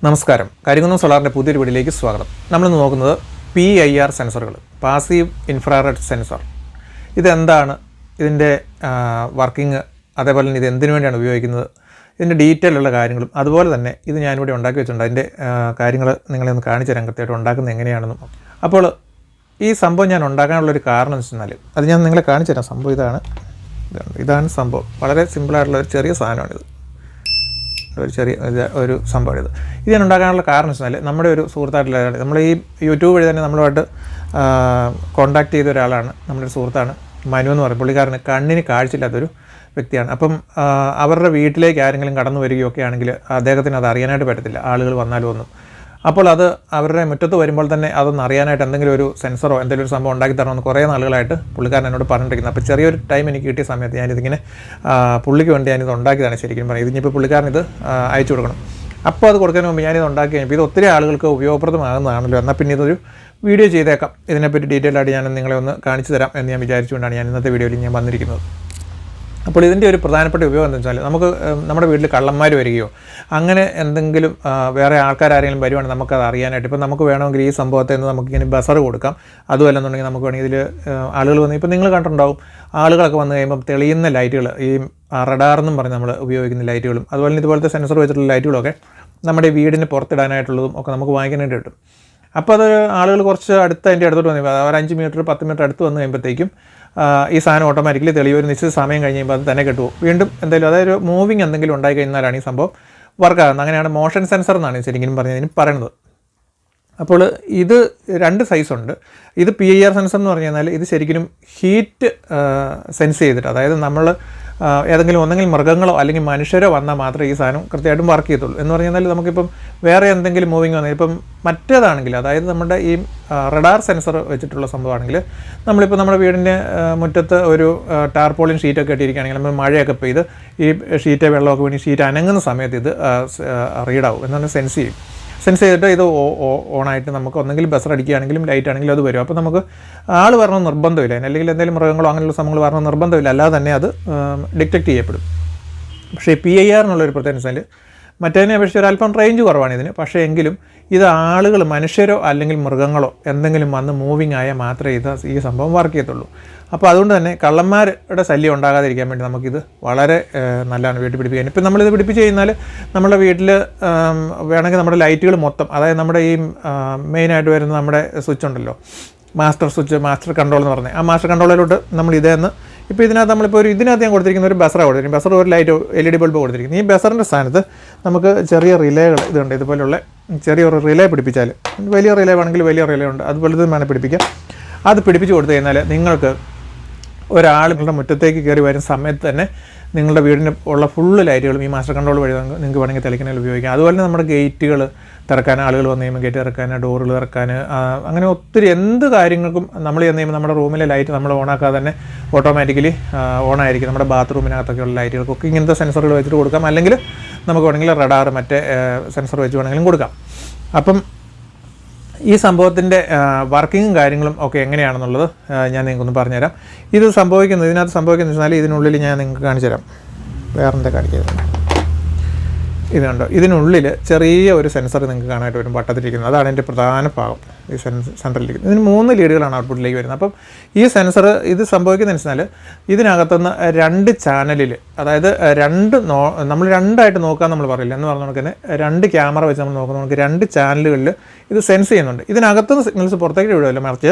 നമസ്കാരം. കരിങ്കുന്നം സോളാറിൻ്റെ പുതിയൊരു വീഡിയോയിലേക്ക് സ്വാഗതം. നമ്മളിന്ന് നോക്കുന്നത് PIR സെൻസറുകൾ, പാസീവ് ഇൻഫ്രാറെഡ് സെൻസർ. ഇതെന്താണ്, ഇതിൻ്റെ വർക്കിംഗ്, അതേപോലെ തന്നെ ഇത് എന്തിനു വേണ്ടിയാണ് ഉപയോഗിക്കുന്നത്, ഇതിൻ്റെ ഡീറ്റെയിൽ ഉള്ള കാര്യങ്ങളും അതുപോലെ തന്നെ ഇത് ഞാനിവിടെ ഉണ്ടാക്കി വെച്ചിട്ടുണ്ട്. അതിൻ്റെ കാര്യങ്ങൾ നിങ്ങളെ ഒന്ന് കാണിച്ചു തരാൻ കൃത്യമായിട്ട് ഉണ്ടാക്കുന്നത് എങ്ങനെയാണെന്നും. അപ്പോൾ ഈ സംഭവം ഞാൻ ഉണ്ടാക്കാനുള്ളൊരു കാരണം എന്ന് വെച്ചാൽ അത് ഞാൻ നിങ്ങളെ കാണിച്ചു തരാം. സംഭവം ഇതാണ് സംഭവം. വളരെ സിമ്പിളായിട്ടുള്ള ഒരു ചെറിയ സാധനമാണിത്. ഒരു സംഭവം ഇത് ഞാൻ ഉണ്ടാക്കാനുള്ള കാരണം വെച്ചാൽ നമ്മുടെ ഒരു സുഹൃത്തായിട്ടുള്ള ഒരാൾ, നമ്മൾ ഈ യൂട്യൂബ് വഴി തന്നെ നമ്മളുമായിട്ട് കോൺടാക്ട് ചെയ്ത ഒരാളാണ്. നമ്മുടെ ഒരു സുഹൃത്താണ് മനു എന്ന് പറയും. പുള്ളിക്കാരന് കണ്ണിന് കാഴ്ചയില്ലാത്തൊരു വ്യക്തിയാണ്. അപ്പം അവരുടെ വീട്ടിലേക്ക് ആരെങ്കിലും കടന്നു വരികയൊക്കെ ആണെങ്കിൽ അദ്ദേഹത്തിന് അത് അറിയാനായിട്ട് പറ്റത്തില്ല, ആളുകൾ വന്നാലും ഒന്നും. അപ്പോൾ അത് അവരുടെ മുറ്റത്ത് വരുമ്പോൾ തന്നെ അതൊന്ന് അറിയാനായിട്ട് എന്തെങ്കിലും ഒരു സെൻസറോ എന്തെങ്കിലും ഒരു സംഭവം ഉണ്ടാക്കി തരണമെന്ന് കുറേ നാളുകളായിട്ട് പുള്ളിക്കാരൻ എന്നോട് പറഞ്ഞിരിക്കുന്നത്. അപ്പോൾ ചെറിയൊരു ടൈം എനിക്ക് കിട്ടിയ സമയത്ത് ഞാനിതിങ്ങനെ പുള്ളിക്ക് വേണ്ടി ഞാനിത് ഉണ്ടാക്കിയതാണ്. ശരിക്കും പറഞ്ഞാൽ ഇതിനിപ്പോൾ പുള്ളിക്കാരൻ ഇത് അയച്ചു കൊടുക്കണം. അപ്പോൾ അത് കൊടുക്കുന്നതിന് മുമ്പ് ഞാനിത് ഉണ്ടാക്കി കഴിഞ്ഞപ്പോൾ ഇത് ഒത്തിരി ആളുകൾക്ക് ഉപയോഗപ്രദമാകുന്നതാണല്ലോ, എന്നാൽ പിന്നെ ഇതൊരു വീഡിയോ ചെയ്തേക്കാം. ഇതിനെപ്പറ്റി ഡീറ്റെയിൽ ആയിട്ട് ഞാൻ നിങ്ങളെ ഒന്ന് കാണിച്ചു തരാം എന്ന് ഞാൻ വിചാരിച്ചുകൊണ്ടാണ് ഞാൻ ഇന്നത്തെ വീഡിയോയിൽ ഞാൻ വന്നിരിക്കുന്നത്. അപ്പോൾ ഇതിൻ്റെ ഒരു പ്രധാനപ്പെട്ട ഉപയോഗം എന്താണെന്ന് വെച്ചാൽ, നമുക്ക് നമ്മുടെ വീട്ടിൽ കള്ളന്മാർ വരികയോ അങ്ങനെ എന്തെങ്കിലും വേറെ ആൾക്കാരെങ്കിലും വരുവാണെങ്കിൽ നമുക്കത് അറിയാനായിട്ട്, ഇപ്പോൾ നമുക്ക് വേണമെങ്കിൽ ഈ സംഭവത്തിൽ നിന്ന് നമുക്കിങ്ങനെ ബസർ കൊടുക്കാം. അതുമല്ലെന്നുണ്ടെങ്കിൽ നമുക്ക് വേണമെങ്കിൽ ഇതിൽ ആളുകൾ വന്ന്, ഇപ്പോൾ നിങ്ങൾ കണ്ടിട്ടുണ്ടാവും, ആളുകളൊക്കെ വന്നു കഴിയുമ്പം തെളിയുന്ന ലൈറ്റുകൾ, ഈ റഡാർ എന്നും പറഞ്ഞ് നമ്മൾ ഉപയോഗിക്കുന്ന ലൈറ്റുകളും അതുപോലെ ഇതുപോലത്തെ സെൻസർ വെച്ചിട്ടുള്ള ലൈറ്റുകളൊക്കെ നമ്മുടെ വീടിന് പുറത്തിടാനായിട്ടുള്ളതും ഒക്കെ നമുക്ക് വാങ്ങിക്കാനായിട്ട് കിട്ടും. അപ്പോൾ അത് ആളുകൾ കുറച്ച് അതിൻ്റെ അടുത്തോട്ട് വന്നു കഴിയുമ്പോൾ, ഒരു 5 മീറ്റർ 10 മീറ്റർ അടുത്ത് വന്നു കഴിയുമ്പോഴത്തേക്കും ഈ സാധനം ഓട്ടോമാറ്റിക്കലി തെളിവ് ഒരു നിശ്ചിത സമയം കഴിഞ്ഞ് കഴിയുമ്പോൾ അത് തന്നെ കിട്ടുമോ. വീണ്ടും എന്തെങ്കിലും അതായത് മൂവിങ് എന്തെങ്കിലും ഉണ്ടായി കഴിഞ്ഞാലാണ് ഈ സംഭവം വർക്കാകുന്നത്. അങ്ങനെയാണ് മോഷൻ സെൻസർ എന്നാണ് ശരിക്കും പറഞ്ഞതിന് പറയുന്നത്. അപ്പോൾ ഇത് 2 സൈസുണ്ട്. ഇത് PIR സെൻസർ എന്ന് പറഞ്ഞു കഴിഞ്ഞാൽ ഇത് ശരിക്കും ഹീറ്റ് സെൻസ് ചെയ്തിട്ട്, അതായത് നമ്മൾ ഒന്നെങ്കിലും മൃഗങ്ങളോ അല്ലെങ്കിൽ മനുഷ്യരോ വന്നാൽ മാത്രമേ ഈ സാധനം കൃത്യമായിട്ടും വർക്ക് ചെയ്യത്തുള്ളൂ. എന്ന് പറഞ്ഞു കഴിഞ്ഞാൽ നമുക്കിപ്പം വേറെ എന്തെങ്കിലും മൂവിങ് വന്നാൽ, ഇപ്പം മറ്റേതാണെങ്കിൽ, അതായത് നമ്മുടെ ഈ റഡാർ സെൻസർ വെച്ചിട്ടുള്ള സംഭവമാണെങ്കിൽ, നമ്മളിപ്പോൾ നമ്മുടെ വീടിൻ്റെ മുറ്റത്ത് ഒരു ടാർപോളിൻ ഷീറ്റൊക്കെ ഇട്ടിരിക്കുകയാണെങ്കിൽ, നമ്മൾ മഴയൊക്കെ പെയ്ത് ഈ ഷീറ്റ് വെള്ളമൊക്കെ വീണി ഷീറ്റ് അനങ്ങുന്ന സമയത്ത് ഇത് റീഡാവും, എന്നാണ് സെൻസ് ചെയ്തിട്ട് ഇത് ഓണായിട്ട് നമുക്ക് ഒന്നെങ്കിലും ബസർ അടിക്കുകയാണെങ്കിലും ലൈറ്റ് ആണെങ്കിലും അത് വരും. അപ്പോൾ നമുക്ക് ആൾ വരണമെന്ന് നിർബന്ധമില്ല, അല്ലെങ്കിൽ എന്തെങ്കിലും മൃഗങ്ങളോ അങ്ങനെയുള്ള സംഭവങ്ങൾ വരണമെന്ന് നിർബന്ധമില്ല, അല്ലാതെ തന്നെ അത് ഡിറ്റക്റ്റ് ചെയ്യപ്പെടും. പക്ഷേ PIR എന്നുള്ളൊരു പ്രത്യേകത വെച്ചാൽ മറ്റേതിനെ അപേക്ഷിച്ച് ഒരല്പം റേഞ്ച് കുറവാണ് ഇതിന്. പക്ഷേ എങ്കിലും ഇത് ആളുകൾ, മനുഷ്യരോ അല്ലെങ്കിൽ മൃഗങ്ങളോ എന്തെങ്കിലും വന്ന് മൂവിങ് ആയാൽ മാത്രമേ ഈ സംഭവം വർക്ക് ചെയ്യത്തുള്ളൂ. അപ്പോൾ അതുകൊണ്ട് തന്നെ കള്ളന്മാരുടെ ശല്യം ഉണ്ടാകാതിരിക്കാൻ വേണ്ടി നമുക്കിത് വളരെ നല്ലതാണ് വീട്ടിൽ പിടിപ്പിക്കാൻ. ഇപ്പം നമ്മളിത് പിടിപ്പിച്ച് കഴിഞ്ഞാൽ നമ്മുടെ വീട്ടിൽ വേണമെങ്കിൽ നമ്മുടെ ലൈറ്റുകൾ മൊത്തം, അതായത് നമ്മുടെ ഈ മെയിനായിട്ട് വരുന്ന നമ്മുടെ സ്വിച്ച് ഉണ്ടല്ലോ, മാസ്റ്റർ കൺട്രോൾ എന്ന് പറഞ്ഞാൽ, ആ മാസ്റ്റർ കൺട്രോളിലോട്ട് നമ്മൾ ഇതേന്ന് ഇപ്പോൾ ഇതിനകത്ത് നമ്മളിപ്പോൾ ഇതിനകത്ത് ഞാൻ കൊടുത്തിരിക്കുന്ന ഒരു ബസറാണ് കൊടുത്തിരിക്കുന്നത്. ബസർ ഒരു ലൈറ്റ് LED ബൾബ് കൊടുത്തിരിക്കുന്നത്. ഈ ബസറിൻ്റെ സ്ഥാനത്ത് നമുക്ക് ചെറിയ റിലേകൾ ഇതുണ്ട്, ഇതുപോലുള്ള ചെറിയൊരു റിലേ പിടിപ്പിച്ചാൽ, വലിയ റിലേ വേണമെങ്കിൽ വലിയ റിലേ ഉണ്ട്, അതുപോലെ ഇത് വേണം പിടിപ്പിക്കാം. അത് പിടിപ്പിച്ച് കൊടുത്തു കഴിഞ്ഞാൽ നിങ്ങൾക്ക് ഒരാളുകളുടെ മുറ്റത്തേക്ക് കയറി വരുന്ന സമയത്ത് തന്നെ നിങ്ങളുടെ വീടിന് ഉള്ള ഫുള്ള് ലൈറ്റുകളും ഈ മാസ്റ്റർ കൺട്രോൾ വഴി നിങ്ങൾക്ക് വേണമെങ്കിൽ തെളിക്കുന്നതിൽ ഉപയോഗിക്കാം. അതുപോലെ തന്നെ നമ്മുടെ ഗേറ്റുകൾ തുറക്കാൻ, ആളുകൾ വന്നു കഴിയുമ്പോൾ ഗേറ്റ് തുറക്കാൻ, ഡോറുകൾ തുറക്കാൻ, അങ്ങനെ ഒത്തിരി എന്ത് കാര്യങ്ങൾക്കും നമ്മൾ ചെന്ന് കഴിയുമ്പോൾ നമ്മുടെ റൂമിലെ ലൈറ്റ് നമ്മൾ ഓണാക്കാതെ തന്നെ ഓട്ടോമാറ്റിക്കലി ഓണായിരിക്കും. നമ്മുടെ ബാത്റൂമിനകത്തൊക്കെയുള്ള ലൈറ്റുകൾക്കൊക്കെ ഇങ്ങനത്തെ സെൻസറുകൾ വെച്ചിട്ട് കൊടുക്കാം, അല്ലെങ്കിൽ നമുക്ക് വേണമെങ്കിൽ റഡാർ മറ്റേ സെൻസർ വെച്ച് വേണമെങ്കിലും കൊടുക്കാം. അപ്പം ഈ സംഭവത്തിൻ്റെ വർക്കിങ്ങും കാര്യങ്ങളും ഒക്കെ എങ്ങനെയാണെന്നുള്ളത് ഞാൻ നിങ്ങൾക്കൊന്ന് പറഞ്ഞുതരാം. ഇതിനകത്ത് സംഭവിക്കുന്നത് വെച്ചാൽ ഇതിനുള്ളിൽ ഞാൻ നിങ്ങൾക്ക് കാണിച്ചു തരാം. വേറെന്താ കാണിക്കുന്നത്, ഇത് കണ്ടോ, ഇതിനുള്ളിൽ ചെറിയ ഒരു സെൻസർ നിങ്ങൾക്ക് കാണാനായിട്ട് വരും, വട്ടത്തിലിരിക്കുന്നത്. അതാണ് എൻ്റെ പ്രധാന ഭാഗം, ഈ സെൻറ്ററിലിരിക്കുന്നത്. ഇതിന് 3 ലീഡുകളാണ് ഔട്ട്പുട്ടിലേക്ക് വരുന്നത്. അപ്പം ഈ സെൻസർ ഇത് സംഭവിക്കുന്നത് വെച്ചാൽ ഇതിനകത്തുനിന്ന് 2 ചാനലിൽ, അതായത് നമ്മൾ 2ആയിട്ട് നോക്കാൻ നമ്മൾ പറയില്ല എന്ന് പറഞ്ഞ കണക്ക് തന്നെ 2 ക്യാമറ വെച്ച് നമ്മൾ നോക്കുന്ന നമുക്ക് 2 ചാനലുകളിൽ ഇത് സെൻസ് ചെയ്യുന്നുണ്ട്. ഇതിനകത്തുനിന്ന് സിഗ്നൽസ് പുറത്തേക്ക് വിടുമല്ലോ, മറിച്ച്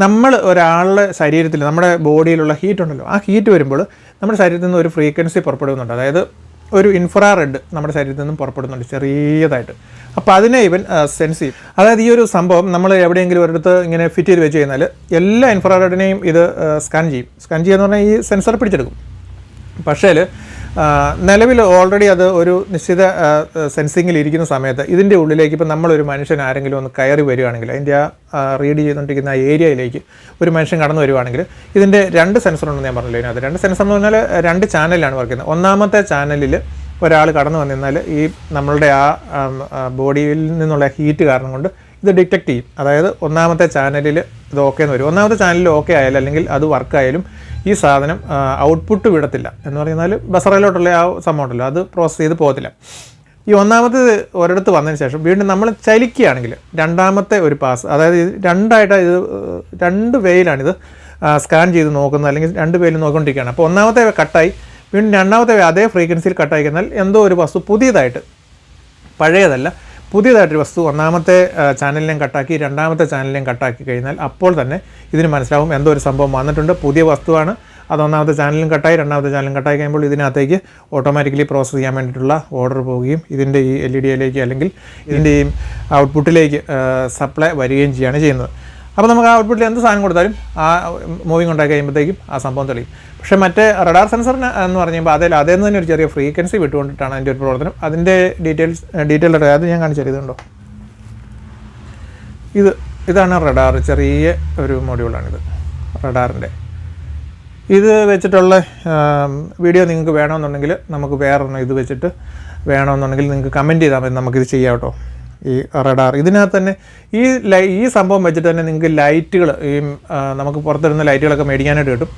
നമ്മൾ ഒരാളുടെ ശരീരത്തിൽ, നമ്മുടെ ബോഡിയിലുള്ള ഹീറ്റ് ഉണ്ടല്ലോ, ആ ഹീറ്റ് വരുമ്പോൾ നമ്മുടെ ശരീരത്തിൽ നിന്ന് ഒരു ഫ്രീക്വൻസി പുറപ്പെടുന്നുണ്ട്, അതായത് ഒരു ഇൻഫ്രാറെഡ് നമ്മുടെ ശരീരത്തിൽ നിന്നും പുറപ്പെടുന്നുണ്ട് ചെറിയതായിട്ട്. അപ്പോൾ അതിനെ ഇവൻ സെൻസ് ചെയ്യും. അതായത് ഈ ഒരു സംഭവം നമ്മൾ എവിടെയെങ്കിലും ഒരിടത്ത് ഇങ്ങനെ ഫിറ്റ് ചെയ്ത് വെച്ച് കഴിഞ്ഞാൽ എല്ലാ ഇൻഫ്രാറെഡിനെയും ഇത് സ്കാൻ ചെയ്യുമെന്ന് പറഞ്ഞാൽ ഈ സെൻസർ പിടിച്ചെടുക്കും. പക്ഷേ നിലവിൽ ഓൾറെഡി അത് ഒരു നിശ്ചിത സെൻസിങ്ങിൽ ഇരിക്കുന്ന സമയത്ത് ഇതിൻ്റെ ഉള്ളിലേക്ക് ഇപ്പോൾ നമ്മളൊരു മനുഷ്യൻ ആരെങ്കിലും ഒന്ന് കയറി വരികയാണെങ്കിൽ, അതിൻ്റെ ആ റീഡ് ചെയ്തുകൊണ്ടിരിക്കുന്ന ആ ഏരിയയിലേക്ക് ഒരു മനുഷ്യൻ കടന്നു വരുവാണെങ്കിൽ ഇതിൻ്റെ 2 സെൻസറുണ്ടെന്ന് ഞാൻ പറഞ്ഞില്ല. ഇതിനകത്ത് 2 സെൻസർ എന്ന് പറഞ്ഞാൽ 2 ചാനലിലാണ് വർക്ക് ചെയ്യുന്നത്. ഒന്നാമത്തെ ചാനലിൽ ഒരാൾ കടന്നു വന്നിരുന്നാൽ ഈ നമ്മളുടെ ആ ബോഡിയിൽ നിന്നുള്ള ഹീറ്റ് കാരണം കൊണ്ട് ഇത് ഡിറ്റക്റ്റ് ചെയ്യും. അതായത് ഒന്നാമത്തെ ചാനലിൽ ഇത് ഓക്കെ എന്ന് വരും. ഒന്നാമത്തെ ചാനലിൽ ഓക്കെ ആയാലും അല്ലെങ്കിൽ അത് വർക്കായാലും ഈ സാധനം ഔട്ട്പുട്ട് വിടത്തില്ല. എന്ന് പറയുന്നാൽ ബസറയിലോട്ടുള്ള ആ സംഭവം ഉണ്ടല്ലോ, അത് പ്രോസസ്സ് ചെയ്ത് പോകത്തില്ല. ഈ ഒന്നാമത്തേത് ഒരിടത്ത് വന്നതിന് ശേഷം വീണ്ടും നമ്മൾ ചലിക്കുകയാണെങ്കിൽ രണ്ടാമത്തെ ഒരു പാസ്, അതായത് രണ്ടായിട്ട് ഇത് 2 വേയിലാണിത് സ്കാൻ ചെയ്ത് നോക്കുന്നത്, അല്ലെങ്കിൽ 2 വേയിൽ നോക്കിക്കൊണ്ടിരിക്കുകയാണ്. അപ്പോൾ ഒന്നാമത്തെ വേ കട്ടായി, വീണ്ടും രണ്ടാമത്തെ വേ അതേ ഫ്രീക്വൻസിയിൽ കട്ടായി കഴിഞ്ഞാൽ എന്തോ ഒരു വസ്തു പുതിയതായിട്ട്, പഴയതല്ല പുതിയതായിട്ടൊരു വസ്തു ഒന്നാമത്തെ ചാനലിനെയും കട്ടാക്കി രണ്ടാമത്തെ ചാനലിനെയും കട്ടാക്കി കഴിഞ്ഞാൽ അപ്പോൾ തന്നെ ഇതിന് മനസ്സിലാവും എന്തോ ഒരു സംഭവം വന്നിട്ടുണ്ട്, പുതിയ വസ്തുവാണ്, അത് ഒന്നാമത്തെ ചാനലും കട്ടായി രണ്ടാമത്തെ ചാനലും കട്ടായി കഴിയുമ്പോൾ ഇതിനകത്തേക്ക് ഓട്ടോമാറ്റിക്കലി പ്രോസസ്സ് ചെയ്യാൻ വേണ്ടിയിട്ടുള്ള ഓർഡർ പോവുകയും ഇതിൻ്റെ ഈ LED അല്ലെങ്കിൽ ഇതിൻ്റെ ഈ ഔട്ട്പുട്ടിലേക്ക് സപ്ലൈ വരികയും ചെയ്യുകയാണ് ചെയ്യുന്നത്. അപ്പോൾ നമുക്ക് ആ ഔട്ട്പുട്ടിൽ എന്ത് സാധനം കൊടുത്താലും ആ മൂവിങ് ഉണ്ടാക്കി കഴിയുമ്പോഴത്തേക്കും ആ സംഭവം തെളിയും. പക്ഷേ മറ്റേ റഡാർ സെൻസറിന് എന്ന് പറയുമ്പോൾ അതേ തന്നെ ഒരു ചെറിയ ഫ്രീക്വൻസി വിട്ടുകൊണ്ടിട്ടാണ് അതിൻ്റെ ഒരു പ്രവർത്തനം. അതിൻ്റെ ഡീറ്റെയിൽ അത് ഞാൻ കാണിച്ചു തരുന്നുണ്ടോ. ഇതാണ് റഡാർ, ചെറിയ ഒരു മൊഡ്യൂളാണിത് റഡാറിൻ്റെ. ഇത് വെച്ചിട്ടുള്ള വീഡിയോ നിങ്ങൾക്ക് വേണമെന്നുണ്ടെങ്കിൽ നമുക്ക് വേറൊന്നും ഇത് വെച്ചിട്ട് വേണമെന്നുണ്ടെങ്കിൽ നിങ്ങൾക്ക് കമൻറ്റ് ചെയ്താൽ മതി, നമുക്കിത് ചെയ്യാം കേട്ടോ. ഈ റഡാർ ഇതിനകത്ത് തന്നെ ഈ സംഭവം വെച്ചിട്ട് തന്നെ നിങ്ങൾക്ക് ലൈറ്റുകൾ, ഈ നമുക്ക് പുറത്തിടുന്ന ലൈറ്റുകളൊക്കെ മേടിക്കാനായിട്ട് കിട്ടും.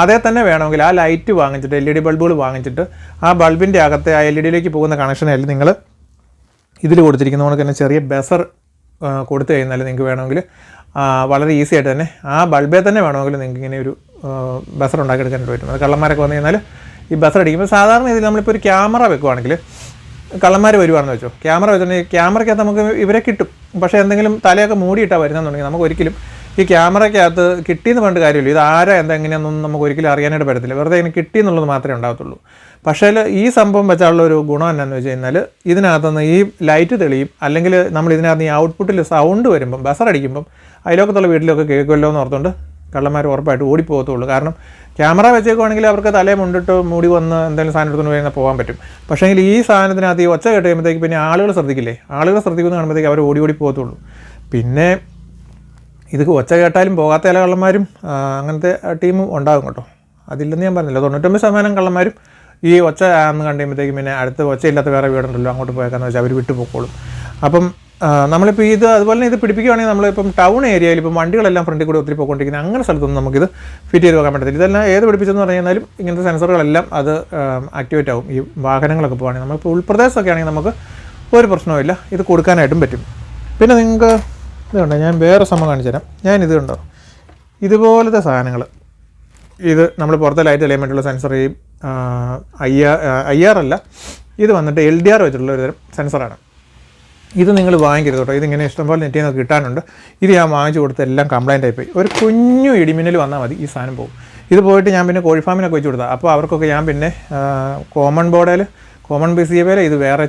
അതേ തന്നെ വേണമെങ്കിൽ ആ ലൈറ്റ് വാങ്ങിച്ചിട്ട് LED ബൾബുകൾ വാങ്ങിച്ചിട്ട് ആ ബൾബിൻ്റെ അകത്തെ ആ LEDയിലേക്ക് പോകുന്ന കണക്ഷനായാലും നിങ്ങൾ ഇതിൽ കൊടുത്തിരിക്കുന്ന പോലെ തന്നെ ചെറിയ ബസർ കൊടുത്തു കഴിഞ്ഞാൽ നിങ്ങൾക്ക് വേണമെങ്കിൽ വളരെ ഈസി ആയിട്ട് തന്നെ ആ ബൾബേ തന്നെ വേണമെങ്കിൽ നിങ്ങൾക്ക് ഇങ്ങനെ ഒരു ബസർ ഉണ്ടാക്കിയെടുക്കാനായിട്ട് പറ്റും. അത് കള്ളന്മാരൊക്കെ വന്നു കഴിഞ്ഞാൽ ഈ ബസർ അടിക്കുമ്പോൾ സാധാരണ ഇതിൽ നമ്മളിപ്പോൾ ഒരു ക്യാമറ വെക്കുവാണെങ്കിൽ കള്ളന്മാർ വരുവാണെന്ന് വെച്ചോ, ക്യാമറ വെച്ചിട്ടുണ്ടെങ്കിൽ ക്യാമറയ്ക്കകത്ത് നമുക്ക് ഇവരെ കിട്ടും. പക്ഷേ എന്തെങ്കിലും തലയൊക്കെ മൂടിയിട്ടാണ് വരുന്നതെന്നുണ്ടെങ്കിൽ നമുക്ക് ഒരിക്കലും ഈ ക്യാമറയ്ക്കകത്ത് കിട്ടിയെന്ന് പറഞ്ഞിട്ട് കാര്യമില്ല, ഇത് ആരാ എന്താ എങ്ങനെയാണെന്നൊന്നും നമുക്ക് ഒരിക്കലും അറിയാനായിട്ട് പറ്റത്തില്ല, വെറുതെ ഇങ്ങനെ കിട്ടി എന്നുള്ളത് മാത്രമേ ഉണ്ടാകത്തുള്ളൂ. പക്ഷേ ഈ സംഭവം വെച്ചാലുള്ള ഒരു ഗുണം എന്താണെന്ന് വെച്ച് കഴിഞ്ഞാൽ ഇതിനകത്തുനിന്ന് ഈ ലൈറ്റ് തെളിയും, അല്ലെങ്കിൽ നമ്മൾ ഇതിനകത്ത് ഈ ഔട്ട്പുട്ടിൽ സൗണ്ട് വരുമ്പം ബസർ അടിക്കുമ്പം അതിലൊക്കത്തുള്ള വീട്ടിലൊക്കെ കേൾക്കുമല്ലോ എന്ന് ഓർത്തുകൊണ്ട് കള്ളന്മാർ ഉറപ്പായിട്ട് ഓടിപ്പോകത്തുള്ളൂ. കാരണം ക്യാമറ വെച്ചേക്കുവാണെങ്കിൽ അവർക്ക് തലയെ മുണ്ടിട്ട് മൂടി വന്ന് എന്തെങ്കിലും സാധനം എടുത്തുകൊണ്ട് കഴിഞ്ഞാൽ പോകാൻ പറ്റും. പക്ഷേ ഈ സാധനത്തിനകത്ത് ഈ ഒച്ച കേട്ട് കഴിയുമ്പോഴത്തേക്ക് പിന്നെ ആളുകൾ ശ്രദ്ധിക്കില്ലേ, ആളുകൾ ശ്രദ്ധിക്കുന്ന കാണുമ്പോഴത്തേക്ക് അവർ ഓടി പോകത്തുള്ളൂ. പിന്നെ ഇത് ഒച്ച കേട്ടാലും പോകാത്ത ചില കള്ളന്മാരും അങ്ങനത്തെ ടീമും ഉണ്ടാകും കേട്ടോ. അതില്ലെന്ന് ഞാൻ പറഞ്ഞില്ല, 99% കള്ളന്മാരും ഈ ഒച്ച എന്ന് കണ്ടുമ്പോഴത്തേക്കും പിന്നെ അടുത്ത് ഒച്ചയില്ലാത്ത വേറെ വീടുണ്ടല്ലോ അങ്ങോട്ട് പോയേക്കാന്ന് വെച്ചാൽ അവർ വിട്ടു പോയിക്കോളും. അപ്പം നമ്മളിപ്പോൾ ഇത് അതുപോലെ തന്നെ ഇത് പിടിപ്പിക്കുകയാണെങ്കിൽ നമ്മളിപ്പം ടൗൺ ഏരിയയിൽ ഇപ്പം വണ്ടികളെല്ലാം ഫ്രണ്ടിൽ കൂടെ ഒത്തിരി പോയിക്കൊണ്ടിരിക്കുന്നത് അങ്ങനെ സ്ഥലത്തൊന്നും നമുക്കിത് ഫിറ്റ് ചെയ്ത് വെക്കാൻ പറ്റത്തില്ല. ഇതെല്ലാം ഏത് പിടിപ്പിച്ചെന്ന് പറഞ്ഞു കഴിഞ്ഞാലും ഇങ്ങനത്തെ സെൻസറുകളെല്ലാം അത് ആക്ടിവേറ്റ് ആവും. ഈ വാഹനങ്ങളൊക്കെ പോകുകയാണെങ്കിൽ നമ്മളിപ്പോൾ ഉൾപ്രദേശമൊക്കെ ആണെങ്കിൽ നമുക്ക് ഒരു പ്രശ്നവുമില്ല, ഇത് കൊടുക്കാനായിട്ടും പറ്റും. പിന്നെ നിങ്ങൾക്ക് ഇതുണ്ടോ, ഞാൻ വേറെ സംഭവം കാണിച്ചു തരാം. ഞാനിത് കണ്ടോ, ഇതുപോലത്തെ സാധനങ്ങൾ, ഇത് നമ്മൾ പുറത്തെ ലൈറ്റ് തെളിയാൻ വേണ്ടിയുള്ള സെൻസർ, ഈ IR അല്ല, ഇത് വന്നിട്ട് LDR വെച്ചിട്ടുള്ള ഒരു തരം സെൻസറാണ്. ഇത് നിങ്ങൾ വാങ്ങിക്കരുത് കേട്ടോ, ഇതിങ്ങനെ ഇഷ്ടംപോലെ നെറ്റിൽ നിന്ന് കിട്ടാനുണ്ട്. ഇത് ഞാൻ വാങ്ങിച്ചു കൊടുത്ത് എല്ലാം കംപ്ലൈൻ്റ് ആയിപ്പോയി. ഒരു കുഞ്ഞു ഇടിമിന്നൽ വന്നാൽ മതി ഈ സാധനം പോകും. ഇത് പോയിട്ട് ഞാൻ പിന്നെ കോഴിഫാമിനൊക്കെ വെച്ച് കൊടുത്താൽ, അപ്പോൾ അവർക്കൊക്കെ ഞാൻ പിന്നെ കോമൺ BCA ഇത് വേറെ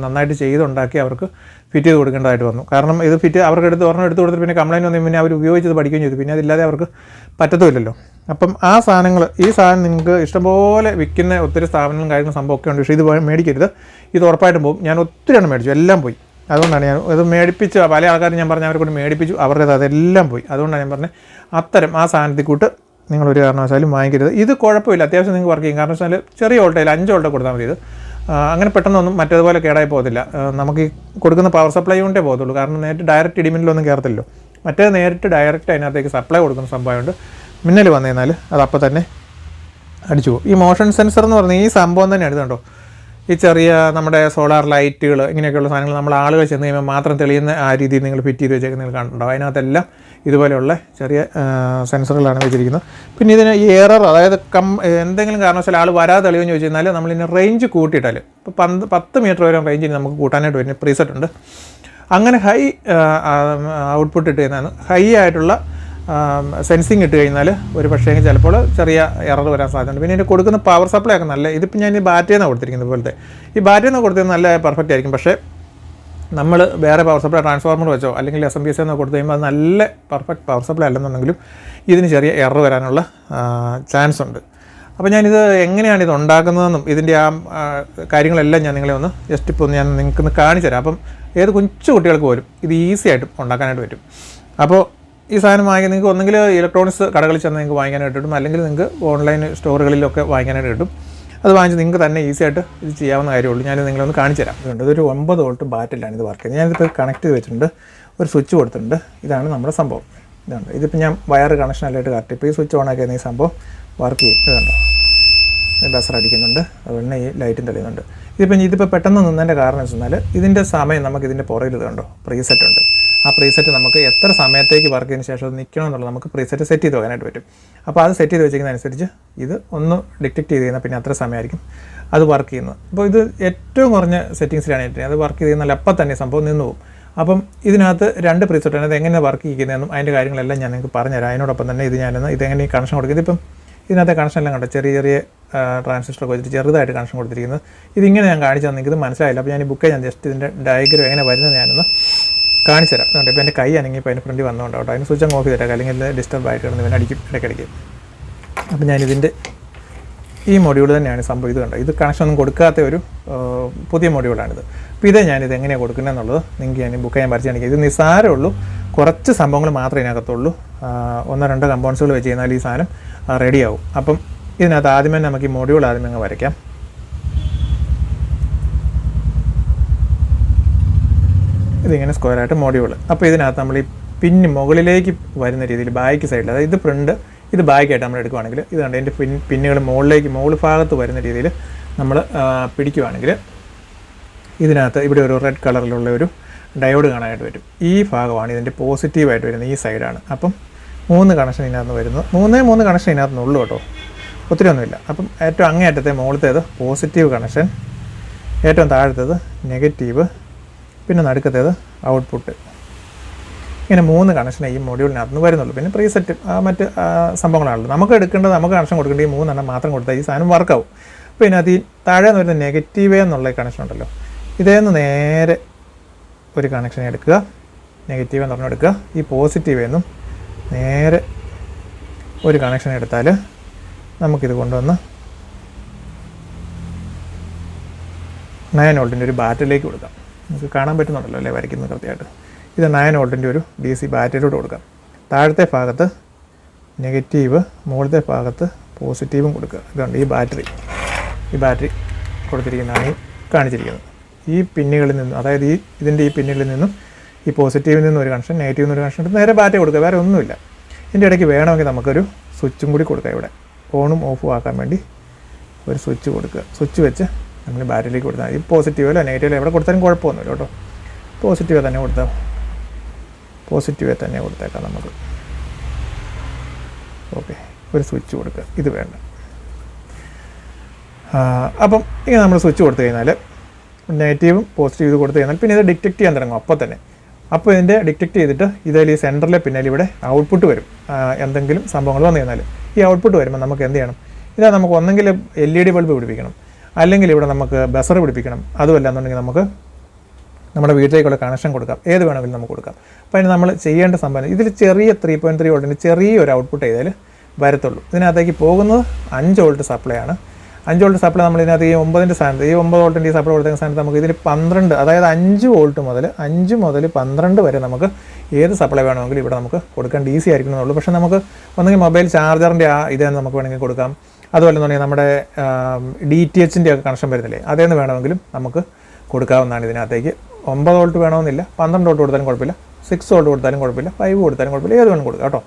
നന്നായിട്ട് ചെയ്തുണ്ടാക്കി അവർക്ക് ഫിറ്റ് ചെയ്ത് കൊടുക്കേണ്ടതായിട്ട് വന്നു. കാരണം ഇത് അവർക്ക് എടുത്ത് കൊടുത്തിട്ട് പിന്നെ കംപ്ലൈൻറ്റ് വന്നു, പിന്നെ അവർ ഉപയോഗിച്ചത് പഠിക്കുകയും ചെയ്തു, പിന്നെ അതില്ലാതെ അവർക്ക് പറ്റത്തുമില്ലല്ലോ. അപ്പം ഈ സാധനം നിങ്ങൾക്ക് ഇഷ്ടംപോലെ വിൽക്കുന്ന ഒത്തിരി സ്ഥാപനങ്ങളും കാര്യങ്ങളും സംഭവമൊക്കെ ഉണ്ട്. പക്ഷേ ഇത് മേടിക്കരുത്, ഇത് ഉറപ്പായിട്ടും പോകും. ഞാൻ ഒത്തിരി എണ്ണം മേടിച്ചു, എല്ലാം പോയി. അതുകൊണ്ടാണ് ഞാൻ ഇത് മേടിപ്പിച്ച് പല ആൾക്കാരും ഞാൻ പറഞ്ഞ അവരെ കൊണ്ട് മേടിപ്പിച്ചു, അവരുടേത് അതെല്ലാം പോയി. അതുകൊണ്ടാണ് ഞാൻ പറഞ്ഞത് അത്തരം ആ സാധനത്തിൽ കൂട്ട് നിങ്ങളൊരു കാരണവശാലും വാങ്ങിക്കരുത്. ഇത് കുഴപ്പമില്ല, അത്യാവശ്യം നിങ്ങൾക്ക് വർക്ക് ചെയ്യും. കാരണം വെച്ചാൽ ചെറിയ വോൾട്ടേജിൽ 5 വോൾട്ട് കൊടുത്താൽ മതി. ഇത് അങ്ങനെ പെട്ടെന്നൊന്നും മറ്റേതുപോലെ കേടായി പോകത്തില്ല. നമുക്ക് ഈ കൊടുക്കുന്ന പവർ സപ്ലൈ കൊണ്ടേ പോകത്തുള്ളൂ. കാരണം നേരിട്ട് ഡയറക്റ്റ് ഇടിമിന്നലൊന്നും കയറത്തില്ലോ. മറ്റേത് നേരിട്ട് ഡയറക്റ്റ് അതിനകത്തേക്ക് സപ്ലൈ കൊടുക്കുന്ന സംഭവമുണ്ട്. മിന്നൽ വന്നു കഴിഞ്ഞാൽ അത് അപ്പം തന്നെ അടിച്ചു പോകും. ഈ മോഷൻ സെൻസർ എന്ന് പറഞ്ഞാൽ ഈ സംഭവം തന്നെയാണ്. ഇത് കണ്ടോ, ഈ ചെറിയ നമ്മുടെ സോളാർ ലൈറ്റുകൾ ഇങ്ങനെയൊക്കെയുള്ള സാധനങ്ങൾ നമ്മൾ ആളുകൾ ചെന്ന് കഴിയുമ്പോൾ മാത്രം തെളിയുന്ന ആ രീതിയിൽ നിങ്ങൾ ഫിറ്റ് ചെയ്ത് വെച്ചേക്ക് നിങ്ങൾ കണ്ടിട്ടുണ്ടാവും. അതിനകത്തെല്ലാം ഇതുപോലെയുള്ള ചെറിയ സെൻസറുകളാണ് വെച്ചിരിക്കുന്നത്. പിന്നെ ഇതിന് ഈ എറർ, അതായത് എന്തെങ്കിലും കാരണവശാൽ ആൾ വരാതെ തെളിവെന്ന് ചോദിച്ചു കഴിഞ്ഞാൽ നമ്മളിതിന് റേഞ്ച് കൂട്ടിയിട്ടാൽ ഇപ്പോൾ 10 മീറ്റർ വരെ റേഞ്ചിന് നമുക്ക് കൂട്ടാനായിട്ട് വരുന്ന പ്രീസെറ്റ് ഉണ്ട്. അങ്ങനെ ഹൈ ഔട്ട്പുട്ട് ഇട്ട് കഴിഞ്ഞാൽ ഹൈ ആയിട്ടുള്ള സെൻസിങ് ഇട്ട് കഴിഞ്ഞാൽ ഒരു പക്ഷേ ചിലപ്പോൾ ചെറിയ എറർ വരാൻ സാധ്യതയുണ്ട്. പിന്നെ ഇതിന് കൊടുക്കുന്ന പവർ സപ്ലൈ ഒക്കെ നല്ല, ഇതിപ്പോൾ ഞാൻ ഈ ബാറ്ററിയിൽ നിന്നാണ് കൊടുത്തിരിക്കുന്നത് പോലത്തെ. ഈ ബാറ്ററിയിൽ നിന്ന് കൊടുത്തത് നല്ല പെർഫെക്റ്റ് ആയിരിക്കും. പക്ഷേ നമ്മൾ വേറെ പവർ സപ്ലൈ ട്രാൻസ്ഫോർമർ വെച്ചോ അല്ലെങ്കിൽ SMPS എന്നോ കൊടുത്തു കഴിയുമ്പോൾ അത് നല്ല പെർഫെക്റ്റ് പവർ സപ്ലൈ അല്ലെന്നുണ്ടെങ്കിലും ഇതിന് ചെറിയ എറർ വരാനുള്ള ചാൻസ് ഉണ്ട്. അപ്പോൾ ഞാനിത് എങ്ങനെയാണ് ഇത് ഉണ്ടാക്കുന്നതെന്നും ഇതിൻ്റെ ആ കാര്യങ്ങളെല്ലാം ഞാൻ നിങ്ങളെ ഒന്ന് ജസ്റ്റ് ഇപ്പോൾ ഞാൻ നിങ്ങൾക്കൊന്ന് കാണിച്ചു തരാം. അപ്പം ഏത് കൊച്ചു കുട്ടികൾക്ക് പോലും ഇത് ഈസി ആയിട്ടും ഉണ്ടാക്കാനായിട്ട് പറ്റും. അപ്പോൾ ഈ സാധനം വാങ്ങിക്കാൻ നിങ്ങൾക്ക് ഒന്നെങ്കിൽ ഇലക്ട്രോണിക്സ് കടകളിൽ ചെന്ന് നിങ്ങൾക്ക് വാങ്ങിക്കാനായിട്ട് കിട്ടും, അല്ലെങ്കിൽ നിങ്ങൾക്ക് ഓൺലൈൻ സ്റ്റോറുകളിലൊക്കെ വാങ്ങിക്കാനായിട്ട് കിട്ടും. അത് വാങ്ങിച്ച് നിങ്ങൾക്ക് തന്നെ ഈസി ആയിട്ട് ഇത് ചെയ്യാവുന്ന കാര്യമുള്ളൂ. ഞാൻ നിങ്ങളൊന്ന് കാണിച്ചു തരാം. ഇതുണ്ട്, ഇതൊരു 9 വോൾട്ട് ബാറ്ററിലാണ് ഇത് വർക്ക് ചെയ്യുന്നത്. ഞാനിതിപ്പോൾ കണക്ട് ചെയ്ത് വെച്ചിട്ടുണ്ട്, ഒരു സ്വിച്ച് കൊടുത്തിട്ടുണ്ട്. ഇതാണ് നമ്മുടെ സംഭവം. ഇതുണ്ട്, ഇതിപ്പോൾ ഞാൻ വയർ കണക്ഷനല്ലായിട്ട് കറക്റ്റ് ഇപ്പോൾ ഈ സ്വിച്ച് ഓൺ ആക്കിയാൽ ഈ സംഭവം വർക്ക് ചെയ്യും. ഇതുണ്ടോ, ബസർ അടിക്കുന്നുണ്ട്, അതുപോലെ തന്നെ ഈ ലൈറ്റും തെളിയുന്നുണ്ട്. ഇതിപ്പോൾ പെട്ടെന്ന് നിന്നതിൻ്റെ കാരണം എന്ന് വെച്ചാൽ ഇതിൻ്റെ സമയം നമുക്ക് ഇതിൻ്റെ പുറകിൽ ഇത് കണ്ടോ പ്രീസെറ്റ് ഉണ്ട്. ആ പ്രീസെറ്റ് നമുക്ക് എത്ര സമയത്തേക്ക് വർക്ക് ചെയ്തതിന് ശേഷം അത് നിൽക്കണം എന്നുള്ളത് നമുക്ക് പ്രീസെറ്റ് സെറ്റ് ചെയ്ത് വെക്കാനായിട്ട് പറ്റും. അപ്പോൾ അത് സെറ്റ് ചെയ്ത് വെച്ചിരിക്കുന്നതനുസരിച്ച് ഇത് ഒന്ന് ഡിറ്റക്ട് ചെയ്ത് കഴിഞ്ഞാൽ പിന്നെ അത്ര സമയമായിരിക്കും അത് വർക്ക് ചെയ്യുന്നത്. അപ്പോൾ ഇത് ഏറ്റവും കുറഞ്ഞ സെറ്റിങ്സിലാണ് ഇട്ട് അത് വർക്ക് ചെയ്ത് കഴിഞ്ഞാൽ അപ്പം തന്നെ സംഭവം നിന്ന് പോകും. അപ്പം ഇതിനകത്ത് 2 പ്രീസെറ്റ് ആണ്. അത് എങ്ങനെ വർക്ക് ചെയ്യുന്നതെന്നും അതിൻ്റെ കാര്യങ്ങളെല്ലാം ഞാൻ നിങ്ങൾക്ക് പറഞ്ഞുതരാം. അതിനോടൊപ്പം തന്നെ ഇതെങ്ങനെ കണക്ഷൻ കൊടുക്കുന്നത്. ഇതിപ്പം ഇതിനകത്തെ കണക്ഷൻ എല്ലാം കണ്ടോ, ചെറിയ ട്രാൻസിസ്റ്ററൊക്കെ വെച്ചിട്ട് ചെറുതായിട്ട് കണക്ഷൻ കൊടുത്തിരിക്കുന്നത്. ഇതിങ്ങനെ ഞാൻ കാണിച്ചു തന്നെ നിങ്ങൾക്ക് ഇത് മനസ്സിലായില്ല. അപ്പോൾ ഞാൻ ഈ ബുക്ക് ഞാൻ ജസ്റ്റ് ഇതിൻ്റെ ഡയഗ്രം എങ്ങനെ വരുന്നത് ഞാനൊന്ന് കാണിച്ചു തരാം. അതുകൊണ്ട് ഇപ്പോൾ എൻ്റെ കൈ അനങ്ങിപ്പോൾ അതിന് ഫ്രണ്ട് വന്നുകൊണ്ടോ കേട്ടോ. അതിന് സ്വിച്ച് ഓഫ് ചെയ്തിട്ടേക്കാം, അല്ലെങ്കിൽ ഇത് ഡിസ്റ്റർബ് ആയിട്ട് കിടന്ന് ഇവൻ അടിക്കും ഇടയ്ക്കിടയ്ക്ക്. അപ്പോൾ ഞാനിതിൻ്റെ ഈ മൊഡ്യൂൾ തന്നെയാണ് സംഭവം. ഇത് കണ്ടോ, ഇത് കണക്ഷൻ ഒന്നും കൊടുക്കാത്ത ഒരു പുതിയ മൊഡ്യൂളാണിത്. അപ്പോൾ ഞാനിത് എങ്ങനെയാണ് കൊടുക്കുന്നതെന്നുള്ളത് നിങ്ങൾക്ക് ഞാൻ ബുക്ക് ചെയ്യാൻ വരച്ച് കാണിക്കുക. ഇത് നിസ്സാരമേ ഉള്ളൂ, കുറച്ച് സംഭവങ്ങൾ മാത്രമേ ഇതിനകത്തുള്ളൂ. 1-2 കമ്പൗണ്ട്സുകൾ വെച്ച് കഴിഞ്ഞാൽ ഈ സാധനം റെഡിയാവും. അപ്പം ഇതിനകത്ത് ആദ്യമേ നമുക്ക് ഈ മൊഡ്യൂൾ ആദ്യമേ അങ്ങ് വരയ്ക്കാം. ഇതിങ്ങനെ സ്ക്വയറായിട്ട് മൊഡ്യൂൾ. അപ്പോൾ ഇതിനകത്ത് നമ്മൾ ഈ പിന്ന് മുകളിലേക്ക് വരുന്ന രീതിയിൽ ബാക്ക് സൈഡിൽ, അതായത് ഇത് ഫ്രണ്ട് ഇത് ബാക്കായിട്ട് നമ്മൾ എടുക്കുകയാണെങ്കിൽ ഇത് കണ്ട് എൻ്റെ പിന്നുകൾ മുകൾ ഭാഗത്ത് വരുന്ന രീതിയിൽ നമ്മൾ പിടിക്കുകയാണെങ്കിൽ ഇതിനകത്ത് ഇവിടെ ഒരു റെഡ് കളറിലുള്ള ഒരു ഡയോഡ് കാണാനായിട്ട് വരും. ഈ ഭാഗമാണ് ഇതിൻ്റെ പോസിറ്റീവായിട്ട് വരുന്നത്, ഈ സൈഡാണ്. അപ്പം 3 കണക്ഷൻ ഇതിനകത്ത് വരുന്നത്. 3 കണക്ഷൻ ഇതിനകത്തുനിന്നുള്ളൂ കേട്ടോ, ഒത്തിരി ഒന്നുമില്ല. അപ്പം ഏറ്റവും അങ്ങേയറ്റത്തെ മുകളിലത്തേത് പോസിറ്റീവ് കണക്ഷൻ, ഏറ്റവും താഴത്തേത് നെഗറ്റീവ്, പിന്നെ നടുക്കത്തേത് ഔട്ട്പുട്ട്. ഇങ്ങനെ 3 കണക്ഷൻ ഈ മൊഡ്യൂളിനകത്ത് നിന്ന് വരുന്നുള്ളൂ. പിന്നെ പ്രീസെറ്റ് മറ്റ് സംഭവങ്ങളാണല്ലോ നമുക്ക് എടുക്കേണ്ടത്. നമുക്ക് കണക്ഷൻ കൊടുക്കേണ്ടത് ഈ 3 മാത്രം കൊടുത്താൽ ഈ സാധനം വർക്കാവും. അപ്പോൾ ഇതിനകത്ത് ഈ താഴെ നിന്ന് വരുന്ന നെഗറ്റീവേ എന്നുള്ള കണക്ഷൻ ഉണ്ടല്ലോ, ഇതേന്ന് നേരെ ഒരു കണക്ഷൻ എടുക്കുക, നെഗറ്റീവ് എന്ന് പറഞ്ഞെടുക്കുക. ഈ പോസിറ്റീവ് എന്നും നേരെ ഒരു കണക്ഷൻ എടുത്താൽ നമുക്കിത് കൊണ്ടുവന്ന് 9 വോൾട്ടിൻ്റെ ഒരു ബാറ്ററിയിലേക്ക് കൊടുക്കാം. നമുക്ക് കാണാൻ പറ്റുന്നുണ്ടല്ലോ അല്ലേ വരയ്ക്കുന്നത് കൃത്യമായിട്ട്. ഇത് 9 വോൾട്ടിൻ്റെ ഒരു DC ബാറ്ററിയിലോട്ട് കൊടുക്കാം. താഴത്തെ ഭാഗത്ത് നെഗറ്റീവ്, മുകളിലത്തെ ഭാഗത്ത് പോസിറ്റീവും കൊടുക്കുക. ഇതുണ്ട് ഈ ബാറ്ററി കൊടുത്തിരിക്കുന്നതാണ് ഈ കാണിച്ചിരിക്കുന്നത്. ഈ പിന്നുകളിൽ നിന്നും, അതായത് ഇതിൻ്റെ ഈ പിന്നുകളിൽ നിന്നും ഈ പോസിറ്റീവിൽ നിന്നും ഒരു കണക്ഷൻ, നെഗറ്റീവിൽ നിന്ന് ഒരു കണക്ഷൻ എടുത്ത് നേരെ ബാറ്ററി കൊടുക്കുക. വേറെ ഒന്നുമില്ല. ഇതിൻ്റെ ഇടയ്ക്ക് വേണമെങ്കിൽ നമുക്കൊരു സ്വിച്ചും കൂടി കൊടുക്കാം. ഇവിടെ ഓണും ഓഫും ആക്കാൻ വേണ്ടി ഒരു സ്വിച്ച് കൊടുക്കുക. സ്വിച്ച് വെച്ച് നമ്മൾ ബാറ്ററിയിലേക്ക് കൊടുത്താൽ ഈ പോസിറ്റീവിലോ നെഗറ്റീവിലോ എവിടെ കൊടുത്താലും കുഴപ്പമൊന്നുമില്ല കേട്ടോ. പോസിറ്റീവ് തന്നെ കൊടുത്തേക്കാം നമുക്ക്. ഓക്കെ, ഒരു സ്വിച്ച് കൊടുക്കുക. ഇത് വേണ്ട. അപ്പം ഇങ്ങനെ നമ്മൾ സ്വിച്ച് കൊടുത്തു കഴിഞ്ഞാൽ നെഗറ്റീവും പോസിറ്റീവ് ഇത് കൊടുത്തു കഴിഞ്ഞാൽ പിന്നെ ഇത് ഡിറ്റക്ട് ചെയ്യാൻ തുടങ്ങും അപ്പോൾ തന്നെ. അപ്പോൾ ഇതിൻ്റെ ഡിറ്റക്ട് ചെയ്തിട്ട് ഇതിൽ ഈ സെൻറ്ററിലെ പിന്നിൽ ഇവിടെ ഔട്ട്പുട്ട് വരും. എന്തെങ്കിലും സംഭവങ്ങൾ വന്നു കഴിഞ്ഞാൽ ഈ ഔട്ട്പുട്ട് വരുമ്പോൾ നമുക്ക് എന്ത് ചെയ്യണം, ഇതാ നമുക്ക് ഒന്നെങ്കിൽ LED ബൾബ് പിടിപ്പിക്കണം, അല്ലെങ്കിൽ ഇവിടെ നമുക്ക് ബസർ പിടിപ്പിക്കണം. അതുമല്ല എന്നുണ്ടെങ്കിൽ നമുക്ക് നമ്മുടെ വീട്ടിലേക്കുള്ള കണക്ഷൻ കൊടുക്കാം. ഏത് വേണമെങ്കിലും നമുക്ക് കൊടുക്കാം. അപ്പോൾ അതിന് നമ്മൾ ചെയ്യേണ്ട സംഭവം ഇതിൽ ചെറിയ 3.3 വോൾട്ടിൻ്റെ ചെറിയൊരു ഔട്ട്പുട്ട് ചെയ്താൽ വരത്തുള്ളൂ. ഇതിനകത്തേക്ക് പോകുന്നത് 5 വോൾട്ട് സപ്ലൈ ആണ്. 5 വോൾട്ട് സപ്ലൈ നമ്മൾ ഇതിനകത്ത് ഈ 9ൻ്റെ സ്ഥാനത്ത്, ഈ 9 വോൾട്ടിൻ്റെ ഈ സപ്ലൈ കൊടുക്കുന്ന സ്ഥാനത്ത് നമുക്ക് ഇതിൽ 12, അതായത് 5 വോൾട്ട് മുതൽ 12 വരെ നമുക്ക് ഏത് സപ്ലൈ വേണമെങ്കിലും ഇവിടെ നമുക്ക് കൊടുക്കാൻ DC ആയിരിക്കണം എന്നുള്ളൂ. പക്ഷേ നമുക്ക് ഒന്നെങ്കിൽ മൊബൈൽ ചാർജറിൻ്റെ ഇതേന്ന് നമുക്ക് വേണമെങ്കിൽ കൊടുക്കാം. അതുപോലെ തന്നെ നമ്മുടെ DTHൻ്റെ ഒക്കെ കണക്ഷൻ വരുന്നില്ലേ, അതേന്ന് വേണമെങ്കിലും നമുക്ക് കൊടുക്കാവുന്നതാണ്. ഇതിനകത്തേക്ക് 9 വോൾട്ട് വേണമെന്നില്ല, 12 വോൾട്ട് കൊടുത്താലും കുഴപ്പമില്ല, 6 വോൾട്ട് കൊടുത്താലും കുഴപ്പമില്ല, 5 കൊടുത്താലും കുഴപ്പമില്ല, ഏത് വേണം കൊടുക്കാം കേട്ടോ.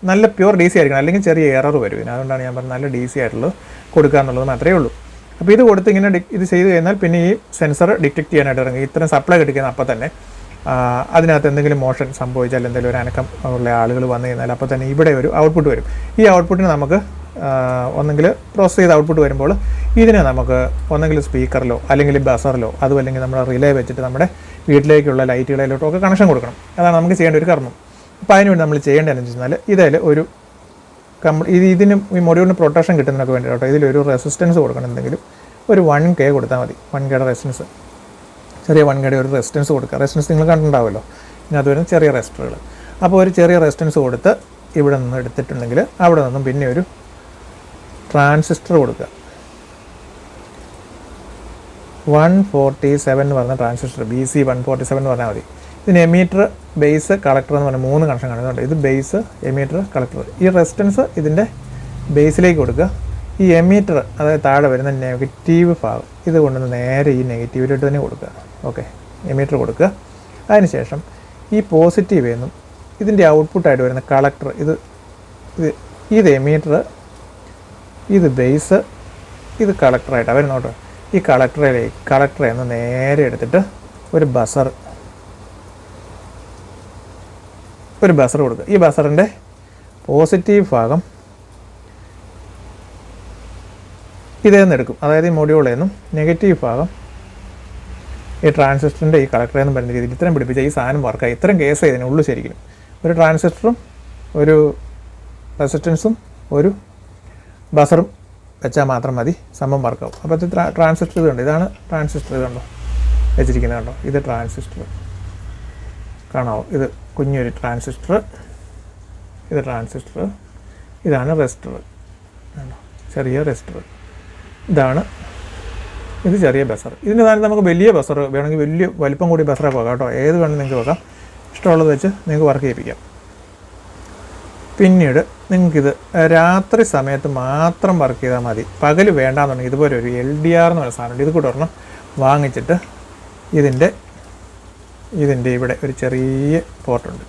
നല്ല പ്യുവർ DC ആയിരിക്കണം, അല്ലെങ്കിൽ ചെറിയ എറർ വരും. അതുകൊണ്ടാണ് ഞാൻ പറഞ്ഞത് നല്ല DC ആയിട്ടുള്ളത് കൊടുക്കുക എന്നുള്ളത് മാത്രമേ ഉള്ളൂ. അപ്പോൾ ഇത് കൊടുത്ത് ഇങ്ങനെ ഇത് ചെയ്ത് കഴിഞ്ഞാൽ പിന്നെ ഈ സെൻസർ ഡിറ്റക്ട് ചെയ്യാനായിട്ട് ഇറങ്ങി ഇത്രയും സപ്ലൈ കിട്ടിക്കുന്ന അപ്പം തന്നെ അതിനകത്ത് എന്തെങ്കിലും മോഷൻ സംഭവിച്ചാൽ, എന്തെങ്കിലും ഒരു അനക്കം ഉള്ള ആളുകൾ വന്നു കഴിഞ്ഞാൽ അപ്പോൾ തന്നെ ഇവിടെ ഒരു ഔട്ട്പുട്ട് വരും. ഈ ഔട്ട്പുട്ടിന് നമുക്ക് ഒന്നെങ്കിൽ പ്രോസസ് ചെയ്ത ഔട്ട്പുട്ട് വരുമ്പോൾ ഇതിനെ നമുക്ക് ഒന്നെങ്കിൽ സ്പീക്കറിലോ അല്ലെങ്കിൽ ബസറിലോ അതുമല്ലെങ്കിൽ നമ്മുടെ റിലേ വെച്ചിട്ട് നമ്മുടെ വീട്ടിലേക്കുള്ള ലൈറ്റുകളിലോട്ടോ ഒക്കെ കണക്ഷൻ കൊടുക്കണം. അതാണ് നമുക്ക് ചെയ്യേണ്ട ഒരു കർമ്മം. അപ്പോൾ അതിനുവേണ്ടി നമ്മൾ ചെയ്യേണ്ടതെന്ന് വെച്ചാൽ ഇതിൽ ഒരു ഇതിന് ഈ മൊഡ്യൂളിന് പ്രൊട്ടക്ഷൻ കിട്ടുന്നതിനൊക്കെ വേണ്ടി കേട്ടോ ഇതിലൊരു റെസിസ്റ്റൻസ് കൊടുക്കണം. എന്തെങ്കിലും ഒരു 1K കൊടുത്താൽ മതി. 1Kയുടെ റെസിസ്റ്റൻസ്, ചെറിയ 1Kയുടെ ഒരു റെസിസ്റ്റൻസ് കൊടുക്കുക. റെസിസ്റ്റൻസ് നിങ്ങൾ കണ്ടിട്ടുണ്ടാവുമല്ലോ, ഇതിനകത്ത് വരുന്ന ചെറിയ റെസിസ്റ്ററുകൾ. അപ്പോൾ ഒരു ചെറിയ റെസിസ്റ്റൻസ് കൊടുത്ത് ഇവിടെ നിന്ന് എടുത്തിട്ടുണ്ടെങ്കിൽ അവിടെ നിന്നും പിന്നെ ഒരു ട്രാൻസിസ്റ്റർ കൊടുക്കുക. 147 എന്ന് പറഞ്ഞ ട്രാൻസിസ്റ്റർ, BC 147 എന്ന് പറഞ്ഞാൽ മതി. ഇതിന് എമീറ്റർ, ബേസ്, കളക്ടർ എന്ന് പറഞ്ഞാൽ 3 കണക്ഷൻ കാണുന്നുണ്ട്. ഇത് ബേസ്, എമീറ്റർ, കളക്ടർ. ഈ റെസിസ്റ്റൻസ് ഇതിൻ്റെ ബേസിലേക്ക് കൊടുക്കുക. ഈ എമീറ്റർ, അതായത് താഴെ വരുന്ന നെഗറ്റീവ് ഭാഗം, ഇത് കൊണ്ടുവന്ന് നേരെ ഈ നെഗറ്റീവിലോട്ട് തന്നെ കൊടുക്കുക. ഓക്കെ, എമീറ്റർ കൊടുക്കുക. അതിനുശേഷം ഈ പോസിറ്റീവ് എന്നും ഇതിൻ്റെ ഔട്ട്പുട്ടായിട്ട് വരുന്ന കളക്ടർ, ഇത് എമീറ്റർ, ഇത് ബേസ്, ഇത് കളക്ടറായിട്ടാണ് വരുന്നോട്ടോ. ഈ കളക്ടറെ ഒന്ന് നേരെ എടുത്തിട്ട് ഒരു ബസർ കൊടുക്കുക. ഈ ബസറിൻ്റെ പോസിറ്റീവ് ഭാഗം ഇതേന്ന് എടുക്കും, അതായത് ഈ മൊഡ്യൂളിൽ നിന്നും. നെഗറ്റീവ് ഭാഗം ഈ ട്രാൻസിസ്റ്ററിൻ്റെ ഈ കളക്ടറിൽ നിന്നും വരുന്ന രീതിയിൽ ഇത്രയും പിടിപ്പിച്ചാൽ ഈ സാധനം വർക്കായി. ഇത്രയും കേസ് ഇതിനുള്ളൂ ശരിക്കും. ഒരു ട്രാൻസിസ്റ്ററും ഒരു റെസിസ്റ്റൻസും ഒരു ബസറും വെച്ചാൽ മാത്രം മതി, സംഭവം വർക്കാവും. അപ്പോൾ ഇത് ട്രാൻസിസ്റ്റർ ഇതുണ്ട്. ഇതാണ് ട്രാൻസിസ്റ്റർ, ഇതുണ്ടോ വെച്ചിരിക്കുന്നത് കണ്ടോ. ഇത് ട്രാൻസിസ്റ്റർ കാണാവോ, ഇത് കുഞ്ഞൊരു ട്രാൻസിസ്റ്റർ, ഇത് ട്രാൻസിസ്റ്റർ, ഇതാണ് റെസിസ്റ്റർ കണ്ടോ, ചെറിയ റെസിസ്റ്റർ. ഇത് ചെറിയ ബസർ. ഇതിൻ്റെ താഴെ നമുക്ക് വലിയ ബസർ വേണമെങ്കിൽ വലിയ വലിപ്പം കൂടി ബസറൊക്കെ വെക്കാം കേട്ടോ. ഏത് വേണമെങ്കിൽ നിങ്ങൾക്ക് വെക്കാം, ഇഷ്ടമുള്ളത് വെച്ച് നിങ്ങൾക്ക് വർക്ക് ചെയ്യിപ്പിക്കാം. പിന്നീട് നിങ്ങൾക്കിത് രാത്രി സമയത്ത് മാത്രം വർക്ക് ചെയ്താൽ മതി. പകൽ വേണ്ടാന്നുണ്ടെങ്കിൽ ഇതുപോലെ ഒരു LDR എന്ന് പറയുന്ന സാധനമുണ്ട്, ഇത് കൂടെ ഒരെണ്ണം വാങ്ങിച്ചിട്ട് ഇതിൻ്റെ ഇവിടെ ഒരു ചെറിയ പോർട്ടുണ്ട്.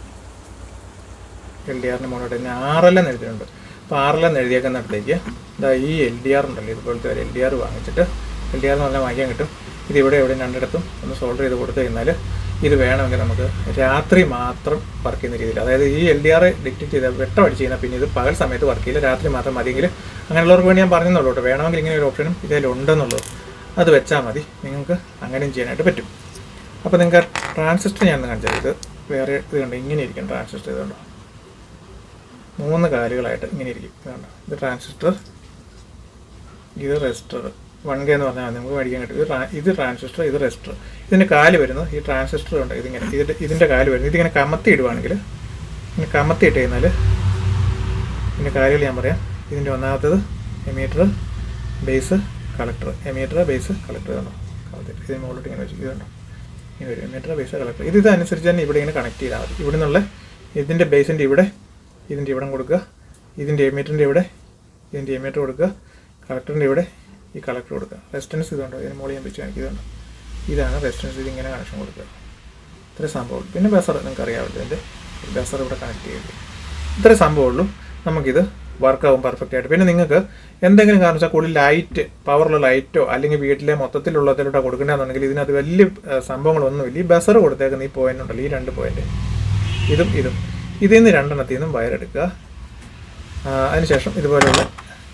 LDRൻ്റെ മുകളിലോട്ട് തന്നെ RL എന്ന് എഴുതിയിട്ടുണ്ട്. അപ്പോൾ RL എന്ന് എഴുതിയേക്കുന്നിടത്തേക്ക് ഈ LDR ഉണ്ടല്ലോ, ഇതുപോലത്തെ ഒരു LDR വാങ്ങിച്ചിട്ട്, LDR എന്ന് പറഞ്ഞാൽ വാങ്ങിക്കാൻ കിട്ടും. ഇത് ഇവിടെ രണ്ടിടത്തും ഒന്ന് സോൾഡർ ചെയ്ത് കൊടുത്തു കഴിഞ്ഞാൽ ഇത് വേണമെങ്കിൽ നമുക്ക് രാത്രി മാത്രം വർക്ക് ചെയ്യുന്ന രീതിയിൽ, അതായത് ഈ LDR ഡിറ്റക്ട് ചെയ്ത് വെട്ടം അടിച്ച് കഴിഞ്ഞാൽ പിന്നെ ഇത് പകൽ സമയത്ത് വർക്ക് ചെയ്യില്ല, രാത്രി മാത്രം മതിയെങ്കിൽ അങ്ങനെയുള്ളവർക്ക് വേണ്ടി ഞാൻ പറഞ്ഞെന്നുള്ളൂ കേട്ടോ. വേണമെങ്കിൽ ഇങ്ങനെ ഒരു ഓപ്ഷനും ഇതിലുണ്ടെന്നുള്ളത്, അത് വെച്ചാൽ മതി, നിങ്ങൾക്ക് അങ്ങനെയും ചെയ്യാനായിട്ട് പറ്റും. അപ്പോൾ നിങ്ങൾക്ക് ട്രാൻസിസ്റ്റർ ഞാൻ കാണിച്ചത്, ഇത് വേറെ ഇത് കണ്ടോ, ഇങ്ങനെ ഇരിക്കും ട്രാൻസിസ്റ്റർ. ഇതുണ്ടോ 3 കാലുകളായിട്ട് ഇങ്ങനെ ഇരിക്കും. ഇതുണ്ടോ, ഇത് ട്രാൻസിസ്റ്റർ, ഇത് റെസിസ്റ്റർ. 1K എന്ന് പറഞ്ഞാൽ നമുക്ക് മേടിക്കാൻ കിട്ടും. ഇത് ട്രാൻസിസ്റ്റർ, ഇത് റെസിസ്റ്റർ. ഇതിൻ്റെ കാല് വരുന്നത് ഈ ട്രാൻസിസ്റ്റർ ഉണ്ട്, ഇതിങ്ങനെ ഇതിൻ്റെ കാല് വരുന്നത് ഇതിങ്ങനെ കമത്തി ഇടുവാണെങ്കിൽ, ഇങ്ങനെ കമത്തി ഇട്ട് കഴിഞ്ഞാൽ ഇതിൻ്റെ കാര്യങ്ങൾ ഞാൻ പറയാം. ഇതിൻ്റെ ഒന്നാമത്തത് emitter, base, collector. Emitter, base, collector കണ്ടോ, കമത്തിട്ട് ഇതിന് മുകളിലോട്ട് ഇങ്ങനെ വെച്ചു. ഇതുണ്ടോ ഇങ്ങനെ വരും, എമീറ്റർ, ബേസ്, കളക്ടർ. ഇതനുസരിച്ച് തന്നെ ഇവിടെ ഇങ്ങനെ കണക്ട് ചെയ്താൽ മതി. ഇവിടെ നിന്നുള്ള ഇതിൻ്റെ ബേസിൻ്റെ ഇവിടെ, ഇതിൻ്റെ ഇവിടെ കൊടുക്കുക, ഇതിൻ്റെ എമീറ്ററിൻ്റെ ഇവിടെ, ഇതിൻ്റെ എമീറ്റർ കൊടുക്കുക, കളക്ടറിൻ്റെ ഇവിടെ ഈ കളക്ടർ കൊടുക്കുക. റെസിസ്റ്റൻസ് ഇതുണ്ടോ, ഇതിന് മുകളിൽ ഞാൻ വെച്ച് കാണിക്കുന്നുണ്ടോ, ഇതാണ് റെസിസ്റ്റൻസ്. ഇതിങ്ങനെ കണക്ഷൻ കൊടുക്കുക. ഇത്രയും സംഭവമുള്ളൂ. പിന്നെ ബസർ നിങ്ങൾക്ക് അറിയാമല്ലോ, ഇതിൻ്റെ ബസർ ഇവിടെ കണക്ട് ചെയ്യില്ലേ. ഇത്രയും സംഭവമുള്ളൂ. നമുക്കിത് വർക്കാവും പെർഫെക്റ്റ് ആയിട്ട്. പിന്നെ നിങ്ങൾക്ക് എന്തെങ്കിലും കാരണം വെച്ചാൽ കൂടുതൽ ലൈറ്റ്, പവറുള്ള ലൈറ്റോ അല്ലെങ്കിൽ വീട്ടിലെ മൊത്തത്തിലുള്ളതിലോട്ടോ കൊടുക്കേണ്ടതെന്നുണ്ടെങ്കിൽ ഇതിനകത്ത് വലിയ സംഭവങ്ങളൊന്നുമില്ല. ഈ ബസർ കൊടുത്തേക്കുന്ന ഈ പോയിന്റ് ഉണ്ടല്ലോ, ഈ 2 പോയിന്റ്, ഇതിൽ നിന്ന് 2 നിന്നും വയറെടുക്കുക. അതിനുശേഷം ഇതുപോലെയുള്ള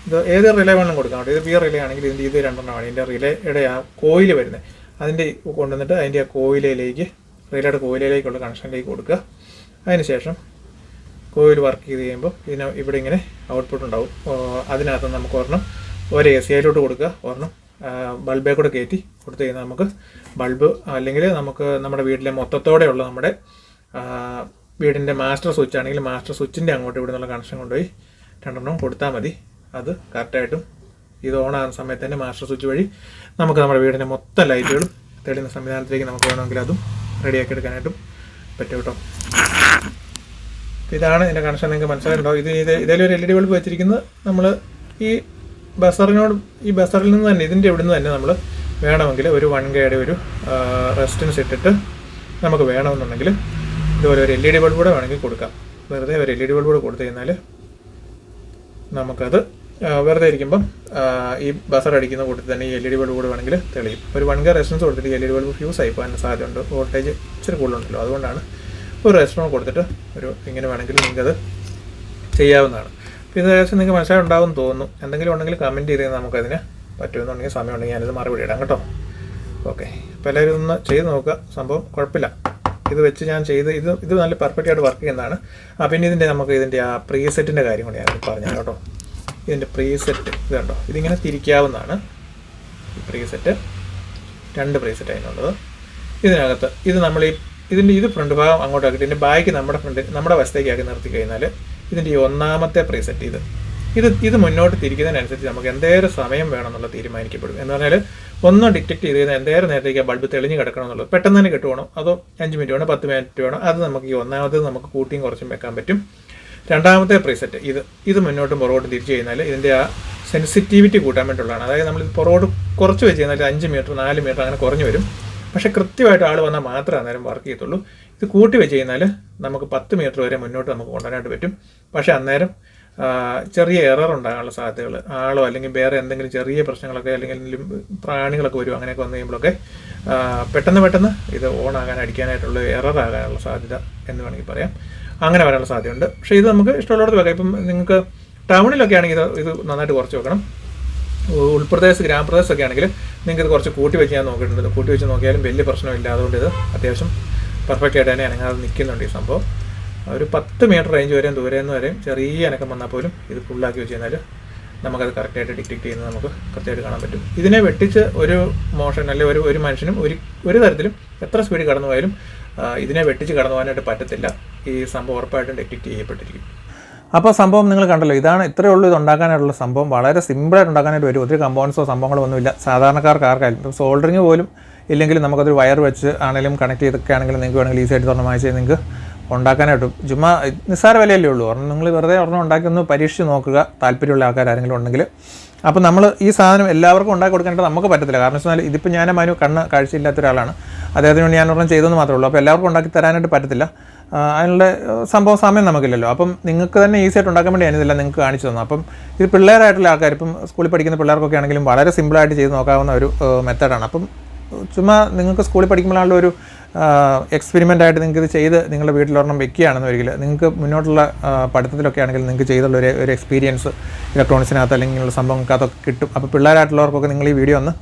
ഇത് ഏത് റിലേ വേണം കൊടുക്കാം കേട്ടോ. ഇത് പി റിലേ ആണെങ്കിൽ ഇതിൻ്റെ ഇത് 2 ഇതിൻ്റെ റിലേയുടെ ആ കോയിൽ വരുന്നത്, അതിൻ്റെ കൊണ്ടുവന്നിട്ട് അതിൻ്റെ ആ കോയിലേക്ക്, റിലേയുടെ കോയിലേക്കുള്ള കണക്ഷനിലേക്ക് കൊടുക്കുക. അതിനുശേഷം കോയിൽ വർക്ക് ചെയ്ത് കഴിയുമ്പോൾ ഇവിടെ ഇങ്ങനെ ഔട്ട്പുട്ട് ഉണ്ടാവും. അതിനകത്ത് നമുക്ക് ഒരെണ്ണം ഒരു AC യിലോട്ട് കൊടുക്കുക, ഒരെണ്ണം ബൾബേ കൂടെ കയറ്റി കൊടുത്തു കഴിഞ്ഞാൽ നമുക്ക് ബൾബ്, അല്ലെങ്കിൽ നമുക്ക് നമ്മുടെ വീട്ടിലെ മൊത്തത്തോടെയുള്ള നമ്മുടെ വീടിൻ്റെ മാസ്റ്റർ സ്വിച്ച് ആണെങ്കിൽ മാസ്റ്റർ സ്വിച്ചിൻ്റെ അങ്ങോട്ട് ഇവിടെ നിന്നുള്ള കണക്ഷൻ കൊണ്ടുപോയി 2 കൊടുത്താൽ മതി. അത് കറക്റ്റായിട്ടും ഇത് ഓണാകുന്ന സമയത്ത് തന്നെ മാസ്റ്റർ സ്വിച്ച് വഴി നമുക്ക് നമ്മുടെ വീടിൻ്റെ മൊത്തം ലൈറ്റുകളും തെളിയുന്ന സംവിധാനത്തിലേക്ക് നമുക്ക് വേണമെങ്കിൽ അതും റെഡിയാക്കി എടുക്കാനായിട്ടും പറ്റും കേട്ടോ. ഇതാണ് ഇതിൻ്റെ കണക്ഷൻ. നിങ്ങൾക്ക് മനസ്സിലായിട്ടുണ്ടോ. ഇതിലൊരു LED ബൾബ് വെച്ചിരിക്കുന്നത് നമ്മൾ ഈ ബസറിൽ നിന്ന് തന്നെ, ഇതിൻ്റെ ഇവിടെ നിന്ന് തന്നെ നമ്മൾ വേണമെങ്കിൽ ഒരു 1Kയുടെ ഒരു റെസിസ്റ്റൻസ് ഇട്ടിട്ട് നമുക്ക് വേണമെന്നുണ്ടെങ്കിൽ ഇതുപോലെ ഒരു LED ബൾബ് കൂടെ വേണമെങ്കിൽ കൊടുക്കാം. വെറുതെ ഒരു LED ബൾബ് കൂടെ കൊടുത്തു കഴിഞ്ഞാൽ നമുക്കത് വെറുതെ ഇരിക്കുമ്പം ഈ ബസർ അടിക്കുന്ന കൂട്ടത്തിൽ തന്നെ ഈ LED ബൾബ് കൂടെ വേണമെങ്കിൽ തെളിയും. ഒരു 1K റെസിസ്റ്റൻസ് കൊടുത്തിട്ട് LED ബൾബ് ഫ്യൂസ് ആയി പോകാൻ സാധ്യതയുണ്ട്, വോൾട്ടേജ് ഇച്ചിരി കൂടുതലുണ്ടല്ലോ. അതുകൊണ്ടാണ് ഒരു റെസിസ്റ്റൻസ് കൊടുത്തിട്ട് ഇങ്ങനെ വേണമെങ്കിൽ നിങ്ങൾക്കത് ചെയ്യാവുന്നതാണ്. അപ്പോൾ ഇത് ഏകദേശം നിങ്ങൾക്ക് മനസ്സിലായിട്ടുണ്ടാവും തോന്നുന്നു. എന്തെങ്കിലും ഉണ്ടെങ്കിൽ കമൻറ്റ് ചെയ്ത് നമുക്കതിന് പറ്റുമെന്നുണ്ടെങ്കിൽ സമയം ഉണ്ടെങ്കിൽ ഞാനിത് മറുപടി ഇടാം കേട്ടോ. ഓക്കെ, അപ്പോൾ എല്ലാവരും ഒന്ന് ചെയ്ത് നോക്കുക. സംഭവം കുഴപ്പമില്ല. ഇത് വെച്ച് ഞാൻ ഇത് നല്ല പെർഫെക്റ്റ് ആയിട്ട് വർക്ക് ചെയ്യുന്നതാണ്. പിന്നെ ഇതിൻ്റെ ആ പ്രീസെറ്റിൻ്റെ കാര്യം കൂടി ഞാൻ പറഞ്ഞാൽ കേട്ടോ. ഇതിൻ്റെ പ്രീസെറ്റ് ഇത് കണ്ടോ, ഇതിങ്ങനെ തിരിക്കാവുന്നതാണ്. ഈ പ്രീസെറ്റ് 2 പ്രീസെറ്റ് അതിനുള്ളത്. ഇതിനകത്ത് ഇത് നമ്മൾ ഇതിൻ്റെ ഫ്രണ്ട് ഭാഗം അങ്ങോട്ടാക്കിയിട്ട് ഇതിൻ്റെ ബാക്ക് നമ്മുടെ വശത്തേക്കാക്കി നിർത്തി കഴിഞ്ഞാൽ ഇതിൻ്റെ ഈ 1ാമത്തെ പ്രീസെറ്റ് ഇത് മുന്നോട്ട് തിരിക്കുന്നതിനനുസരിച്ച് നമുക്ക് എന്തേരം സമയം വേണമെന്നുള്ളത് തീരുമാനിക്കപ്പെടും. എന്ന് പറഞ്ഞാൽ ഒന്ന് ഡിറ്റക്ട് ചെയ്ത് കഴിഞ്ഞാൽ എന്തേരം നേരത്തേക്ക് ബൾബ് തെളിഞ്ഞ് കിടക്കണം എന്നുള്ളത്, പെട്ടെന്ന് തന്നെ കിട്ടുവാണോ അതോ 5 മിനിറ്റ് വേണോ 10 മിനിറ്റ് വേണോ, അത് നമുക്ക് ഈ 1ാമത്തേത് നമുക്ക് കൂട്ടിയും കുറച്ചും വെക്കാൻ പറ്റും. 2ാമത്തെ പ്രീസെറ്റ് ഇത് മുന്നോട്ടും പുറകോട്ടും തിരിച്ചു കഴിഞ്ഞാൽ ഇതിൻ്റെ ആ സെൻസിറ്റിവിറ്റി കൂട്ടാൻ വേണ്ടിയുള്ളതാണ്. അതായത് നമ്മൾ പുറകോട്ട് കുറച്ച് വെച്ച് കഴിഞ്ഞാൽ 5 മീറ്റർ 4 മീറ്റർ അങ്ങനെ കുറഞ്ഞു വരും. പക്ഷേ കൃത്യമായിട്ട് ആൾ വന്നാൽ മാത്രമേ അന്നേരം വർക്ക് ചെയ്യത്തുള്ളൂ. ഇത് കൂട്ടി വെച്ച് കഴിഞ്ഞാൽ നമുക്ക് 10 മീറ്റർ വരെ മുന്നോട്ട് നമുക്ക് കൊണ്ടുവരാനായിട്ട് പറ്റും. പക്ഷേ അന്നേരം ചെറിയ എറർ ഉണ്ടാകാനുള്ള സാധ്യതകൾ, ആളോ അല്ലെങ്കിൽ വേറെ എന്തെങ്കിലും ചെറിയ പ്രശ്നങ്ങളൊക്കെ അല്ലെങ്കിൽ പ്രാണികളൊക്കെ വരും, അങ്ങനെയൊക്കെ വന്നു കഴിയുമ്പോഴൊക്കെ പെട്ടെന്ന് ഇത് ഓൺ ആകാൻ അടിക്കാനായിട്ടുള്ള എറർ ആകാനുള്ള സാധ്യത എന്ന് വേണമെങ്കിൽ പറയാം. അങ്ങനെ വരാനുള്ള സാധ്യതയുണ്ട്. പക്ഷേ ഇത് നമുക്ക് ഇഷ്ടമുള്ളിടത്ത് വെക്കാം. ഇപ്പം നിങ്ങൾക്ക് ടൗണിലൊക്കെ ആണെങ്കിൽ ഇത് നന്നായിട്ട് കുറച്ച് വെക്കണം. ഗ്രാമപ്രദേശമൊക്കെ ആണെങ്കിൽ നിങ്ങൾക്ക് ഇത് കുറച്ച് കൂട്ടി വെച്ച് ഞാൻ നോക്കിയിട്ടുണ്ട്. കൂട്ടി വെച്ച് നോക്കിയാലും വലിയ പ്രശ്നമില്ല. അതുകൊണ്ട് ഇത് അത്യാവശ്യം പെർഫെക്റ്റ് ആയിട്ട് തന്നെ അനങ്ങാതെ നിൽക്കുന്നുണ്ട് ഈ സംഭവം. ഒരു 10 മീറ്റർ റേഞ്ച് വരെയും ദൂരെന്ന് വരെയും ചെറിയ അനക്കം വന്നാൽ പോലും ഇത് ഫുള്ളാക്കി വെച്ച് കഴിഞ്ഞാൽ നമുക്കത് കറക്റ്റായിട്ട് ഡിറ്റക്ട് ചെയ്യുന്നത് നമുക്ക് കൃത്യമായിട്ട് കാണാൻ പറ്റും. ഇതിനെ വെട്ടിച്ച് ഒരു മോഷൻ അല്ലെങ്കിൽ ഒരു മനുഷ്യനും ഒരു തരത്തിലും എത്ര സ്പീഡിൽ കടന്നു പോയാലും ഇതിനെ വെട്ടിച്ച് കടന്നു പോകാനായിട്ട് പറ്റത്തില്ല. ഈ സംഭവം ഉറപ്പായിട്ടും ഡിറ്റക്ട് ചെയ്യപ്പെട്ടിരിക്കും. അപ്പോൾ സംഭവം നിങ്ങൾ കണ്ടല്ലോ, ഇതാണ് ഇത്രയേ ഉള്ളൂ ഇത് ഉണ്ടാക്കാനായിട്ടുള്ള സംഭവം. വളരെ സിമ്പിളായിട്ട് ഉണ്ടാക്കാനായിട്ട് വരും. ഒത്തിരി കമ്പോണൻസോ സംഭവങ്ങളോ ഒന്നുമില്ല. സാധാരണക്കാർക്ക് ആർക്കായാലും ഇപ്പോൾ സോൾഡറിങ് പോലും ഇല്ലെങ്കിൽ നമുക്കതൊരു വയർ വെച്ച് ആണെങ്കിലും കണക്ട് ചെയ്തൊക്കെ ആണെങ്കിലും നിങ്ങൾക്ക് വേണമെങ്കിൽ ഈസി ആയിട്ട് തുറന്ന് വാങ്ങിച്ച് നിങ്ങൾക്ക് ഉണ്ടാക്കാനായിട്ടും ചുമ്മാ നിസ്സാര വിലയല്ലേ ഉള്ളൂ. നിങ്ങൾ വെറുതെ ഒരെണ്ണം ഉണ്ടാക്കി ഒന്ന് പരീക്ഷിച്ച് നോക്കുക, താല്പര്യമുള്ള ആൾക്കാർ ആരെങ്കിലും ഉണ്ടെങ്കിൽ. അപ്പോൾ നമ്മൾ ഈ സാധനം എല്ലാവർക്കും ഉണ്ടാക്കി കൊടുക്കാനായിട്ട് നമുക്ക് പറ്റത്തില്ല. കാരണം വെച്ചാൽ ഇതിപ്പോൾ ഞാൻ മനു കണ്ണ് കാഴ്ചയില്ലാത്ത ഒരാളാണ്. അദ്ദേഹത്തിന് വേണ്ടി ഞാൻ ഒരെണ്ണം ചെയ്തെന്ന് മാത്രമേ ഉള്ളൂ. അപ്പോൾ എല്ലാവർക്കും ഉണ്ടാക്കി തരാനായിട്ട് പറ്റത്തില്ല. അതിനുള്ള സമയം നമുക്കില്ലല്ലോ. അപ്പം നിങ്ങൾക്ക് തന്നെ ഈസി ആയിട്ട് ഉണ്ടാക്കാൻ വേണ്ടി ഞാനിതെല്ലാം നിങ്ങൾക്ക് കാണിച്ചു തന്നു. അപ്പം ഇത് പിള്ളേരായിട്ടുള്ള ആൾക്കാർ, ഇപ്പം സ്കൂളിൽ പഠിക്കുന്ന പിള്ളേർക്കൊക്കെ ആണെങ്കിലും വളരെ സിമ്പിളായിട്ട് ചെയ്ത് നോക്കാവുന്ന ഒരു മെത്തേഡാണ്. അപ്പം ചുമ്മാ നിങ്ങൾക്ക് സ്കൂളിൽ പഠിക്കുമ്പോഴാണല്ലോ ഒരു എക്സ്പെരിമെൻ്റ് ആയിട്ട് നിങ്ങൾക്ക് ഇത് ചെയ്ത് നിങ്ങളുടെ വീട്ടിലൊരെണ്ണം വെക്കുകയാണെന്ന് ഒരിക്കൽ നിങ്ങൾക്ക് മുന്നോട്ടുള്ള പഠിത്തത്തിലൊക്കെ ആണെങ്കിൽ നിങ്ങൾക്ക് ചെയ്തുള്ള ഒരു എക്സ്പീരിയൻസ് ഇലക്ട്രോണിക്സിനകത്ത് അല്ലെങ്കിൽ സംഭവങ്ങൾക്കകത്തൊക്കെ കിട്ടും. അപ്പോൾ പിള്ളേരായിട്ടുള്ളവർക്കൊക്കെ നിങ്ങൾ ഈ വീഡിയോ ഒന്ന്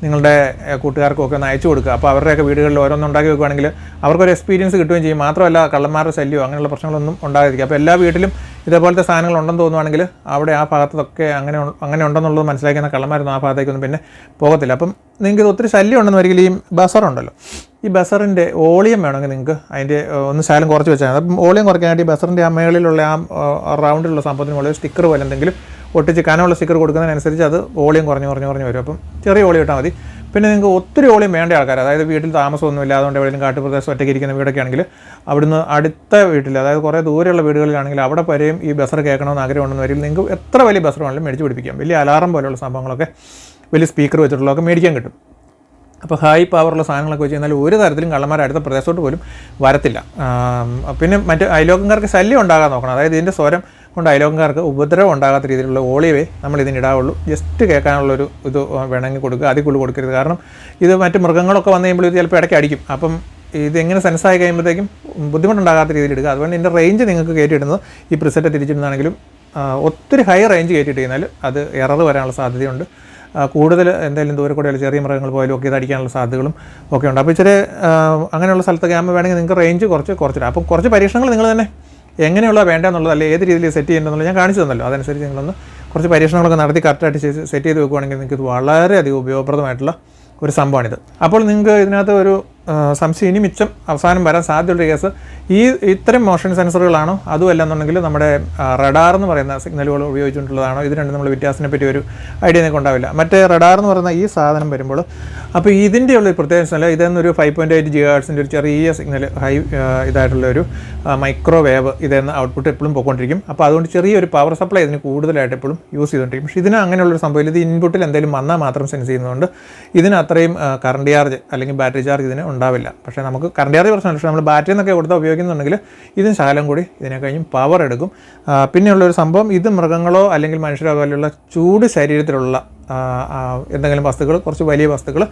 നിങ്ങളുടെ കൂട്ടുകാർക്കൊക്കെ ഒന്ന് അയച്ചു കൊടുക്കുക. അപ്പോൾ അവരുടെയൊക്കെ വീടുകളിൽ ഓരോന്നുണ്ടാക്കി വെക്കുകയാണെങ്കിൽ അവർക്കൊരു എക്സ്പീരിയൻസ് കിട്ടുകയും ചെയ്യും. മാത്രമല്ല കള്ളന്മാരുടെ ശല്യമോ അങ്ങനെയുള്ള പ്രശ്നങ്ങളൊന്നും ഉണ്ടാകാതിരിക്കും. അപ്പോൾ എല്ലാ വീട്ടിലും ഇതേപോലത്തെ സാധനങ്ങൾ ഉണ്ടെന്ന് തോന്നുവാണെങ്കിൽ അവിടെ ആ ഭാഗത്തൊക്കെ അങ്ങനെ ഉണ്ടെന്നുള്ളത് മനസ്സിലാക്കുന്ന കള്ളന്മാരൊന്നും ആ ഭാഗത്തേക്കൊന്നും പിന്നെ പോകത്തില്ല. അപ്പം നിങ്ങൾക്ക് ഇത് ഒത്തിരി ശല്യം ഉണ്ടെന്ന് ഒരിക്കലും ഈ ബസറുണ്ടല്ലോ, ഈ ബസറിൻ്റെ വോളിയം വേണമെങ്കിൽ നിങ്ങൾക്ക് അതിൻ്റെ ഒന്ന് ശകലം കുറച്ച് വെച്ചാൽ മതി. അപ്പം വോളിയം കുറയ്ക്കാനായിട്ട് ഈ ബസറിൻ്റെ ആ മേളിലുള്ള ആ റൗണ്ടിലുള്ള സംഭവത്തിന് മുകളിൽ സ്റ്റിക്കർ പോലെ എന്തെങ്കിലും ഒട്ടിച്ച് കനമുള്ള സ്റ്റിക്കർ കൊടുക്കുന്നതിനനുസരിച്ച് അത് വോളിയം കുറഞ്ഞ് വരും. അപ്പം ചെറിയ വോളിയം ഇട്ടാൽ മതി. പിന്നെ നിങ്ങൾക്ക് ഒത്തിരി വോളിയം വേണ്ട ആൾക്കാർ, അതായത് വീട്ടിൽ താമസമൊന്നുമില്ല, അതുകൊണ്ട് എവിടെയെങ്കിലും കാട്ടുപ്രദേശം ഒറ്റയ്ക്ക് ഇരിക്കുന്ന വീടൊക്കെ ആണെങ്കിൽ അവിടുന്ന് അടുത്ത വീട്ടിൽ, അതായത് കുറേ ദൂരെയുള്ള വീടുകളിലാണെങ്കിൽ അവിടെ വരെയും ഈ ബസർ കേൾക്കണമെന്ന് ആഗ്രഹമുണ്ടെന്ന് വരില്ല. നിങ്ങൾക്ക് എത്ര വലിയ ബസർ വേണമെങ്കിലും മേടിച്ച് പിടിപ്പിക്കാം. വലിയ അലാറം പോലെയുള്ള സംഭവങ്ങളൊക്കെ വലിയ സ്പീക്കർ വെച്ചിട്ടുള്ളതൊക്കെ മേടിക്കാൻ കിട്ടും. അപ്പോൾ ഹൈ പവറുള്ള സാധനങ്ങളൊക്കെ വെച്ച് കഴിഞ്ഞാൽ ഒരു തരത്തിലും കള്ളന്മാർ അടുത്ത പ്രദേശത്തോട്ട് പോലും വരത്തില്ല. പിന്നെ മറ്റ് അയലോക്കക്കാർക്ക് ശല്യം ഉണ്ടാകാൻ നോക്കണം. അതായത് ഇതിൻ്റെ സ്വരം കൊണ്ട് അയലോക്കക്കാർക്ക് ഉപദ്രവം ഉണ്ടാകാത്ത രീതിയിലുള്ള വോളിയമേ നമ്മൾ ഇതിനിടാവുള്ളൂ. ജസ്റ്റ് കേൾക്കാനുള്ളൊരു ഇത് വേണമെങ്കിൽ കൊടുക്കുക, അതിൽ കൂടുതൽ കൊടുക്കരുത്. കാരണം ഇത് മറ്റ് മൃഗങ്ങളൊക്കെ വന്നു കഴിയുമ്പോൾ ഇത് ചിലപ്പോൾ ഇടയ്ക്ക് അടിക്കും. അപ്പം ഇതെങ്ങനെ സെൻസായി കഴിയുമ്പോഴത്തേക്കും ബുദ്ധിമുട്ടുണ്ടാകാത്ത രീതിയിൽ ഇടുക. അതുകൊണ്ട് ഇതിൻ്റെ റേഞ്ച് നിങ്ങൾക്ക് കയറ്റിയിടുന്നത് ഈ പ്രിസെറ്റ് തിരിച്ചിടുന്നതാണെങ്കിലും ഒത്തിരി ഹൈ റേഞ്ച് കയറ്റിയിട്ട് കഴിഞ്ഞാൽ അത് എറർ വരാനുള്ള സാധ്യതയുണ്ട്. കൂടുതൽ എന്തെങ്കിലും ദൂരെ കൂടെയുള്ള ചെറിയ മൃഗങ്ങൾ പോയാലും ഒക്കെ ഇത് അടിക്കാനുള്ള സാധ്യതകളും ഒക്കെ ഉണ്ട്. അപ്പോൾ ഇച്ചിരി അങ്ങനെയുള്ള സ്ഥലത്തൊക്കെ ആകുമ്പോൾ വേണമെങ്കിൽ നിങ്ങൾക്ക് റേഞ്ച് കുറച്ചിടാം. അപ്പം കുറച്ച് പരീക്ഷണങ്ങൾ നിങ്ങൾ തന്നെ എങ്ങനെയുള്ള വേണ്ടെന്നുള്ളത് അല്ലെങ്കിൽ ഏത് രീതിയിൽ സെറ്റ് ചെയ്യേണ്ടതെന്നുള്ളത് ഞാൻ കാണിച്ചു തന്നല്ലോ. അതനുസരിച്ച് നിങ്ങളൊന്ന് കുറച്ച് പരീക്ഷണങ്ങളൊക്കെ നടത്തി കറക്റ്റായിട്ട് സെറ്റ് ചെയ്ത് വെക്കുകയാണെങ്കിൽ നിങ്ങൾക്ക് ഇത് വളരെയധികം ഉപയോഗപ്രദമായിട്ടുള്ള ഒരു സംഭവമാണിത്. അപ്പോൾ നിങ്ങൾക്ക് ഇതിനകത്ത് ഒരു സംശയം ഇനി മിച്ചം അവസാനം വരാൻ സാധ്യതയുള്ള കേസ് ഇത്തരം മോഷൻ സെൻസറുകളാണോ അതുമല്ല എന്നുണ്ടെങ്കിൽ നമ്മുടെ റഡാർ എന്ന് പറയുന്ന സിഗ്നലുകൾ ഉപയോഗിച്ചുകൊണ്ടുള്ളതാണോ, ഇത് രണ്ടും നമ്മൾ വ്യത്യാസത്തിനെ പറ്റി ഒരു ഐഡിയ നിങ്ങൾക്ക് ഉണ്ടാവില്ല. മറ്റേ റഡാർ എന്ന് പറയുന്ന ഈ സാധനം വരുമ്പോൾ അപ്പോൾ ഇതിൻ്റെ ഉള്ള പ്രത്യേകത ഇതെന്നൊരു 5.8 GHz ഒരു ചെറിയ സിഗ്നൽ ഇതായിട്ടുള്ളൊരു മൈക്രോവേവ് ഇതെന്ന് ഔട്ട്പുട്ട് എപ്പോഴും പോയിക്കൊണ്ടിരിക്കും. അപ്പോൾ അതുകൊണ്ട് ചെറിയൊരു പവർ സപ്ലൈ ഇതിന് കൂടുതലായിട്ട് എപ്പോഴും യൂസ് ചെയ്തുകൊണ്ടിരിക്കും. പക്ഷേ ഇതിന് അങ്ങനെയുള്ളൊരു സംഭവം ഇത് ഇൻപുട്ടിൽ എന്തെങ്കിലും വന്നാൽ മാത്രം സെൻസ് ചെയ്യുന്നതുകൊണ്ട് ഇതിന് അത്രയും കറണ്ട് ചാർജ് അല്ലെങ്കിൽ ബാറ്ററി ചാർജ് ഇതിന് ഉണ്ടാവില്ല. പക്ഷേ നമുക്ക് കറണ്ട് ചാർജ് പ്രശ്നമില്ല. പക്ഷേ നമ്മൾ ബാറ്ററി എന്നൊക്കെ കൊടുത്താൽ ഉപയോഗിക്കുന്നുണ്ടെങ്കിൽ ഇതിന് ശകലം കൂടി ഇതിനെ കഴിഞ്ഞും പവർ എടുക്കും. പിന്നെയുള്ളൊരു സംഭവം ഇത് മൃഗങ്ങളോ അല്ലെങ്കിൽ മനുഷ്യരോ പോലെയുള്ള ചൂട് ശരീരത്തിലുള്ള എന്തെങ്കിലും വസ്തുക്കൾ, കുറച്ച് വലിയ വസ്തുക്കൾ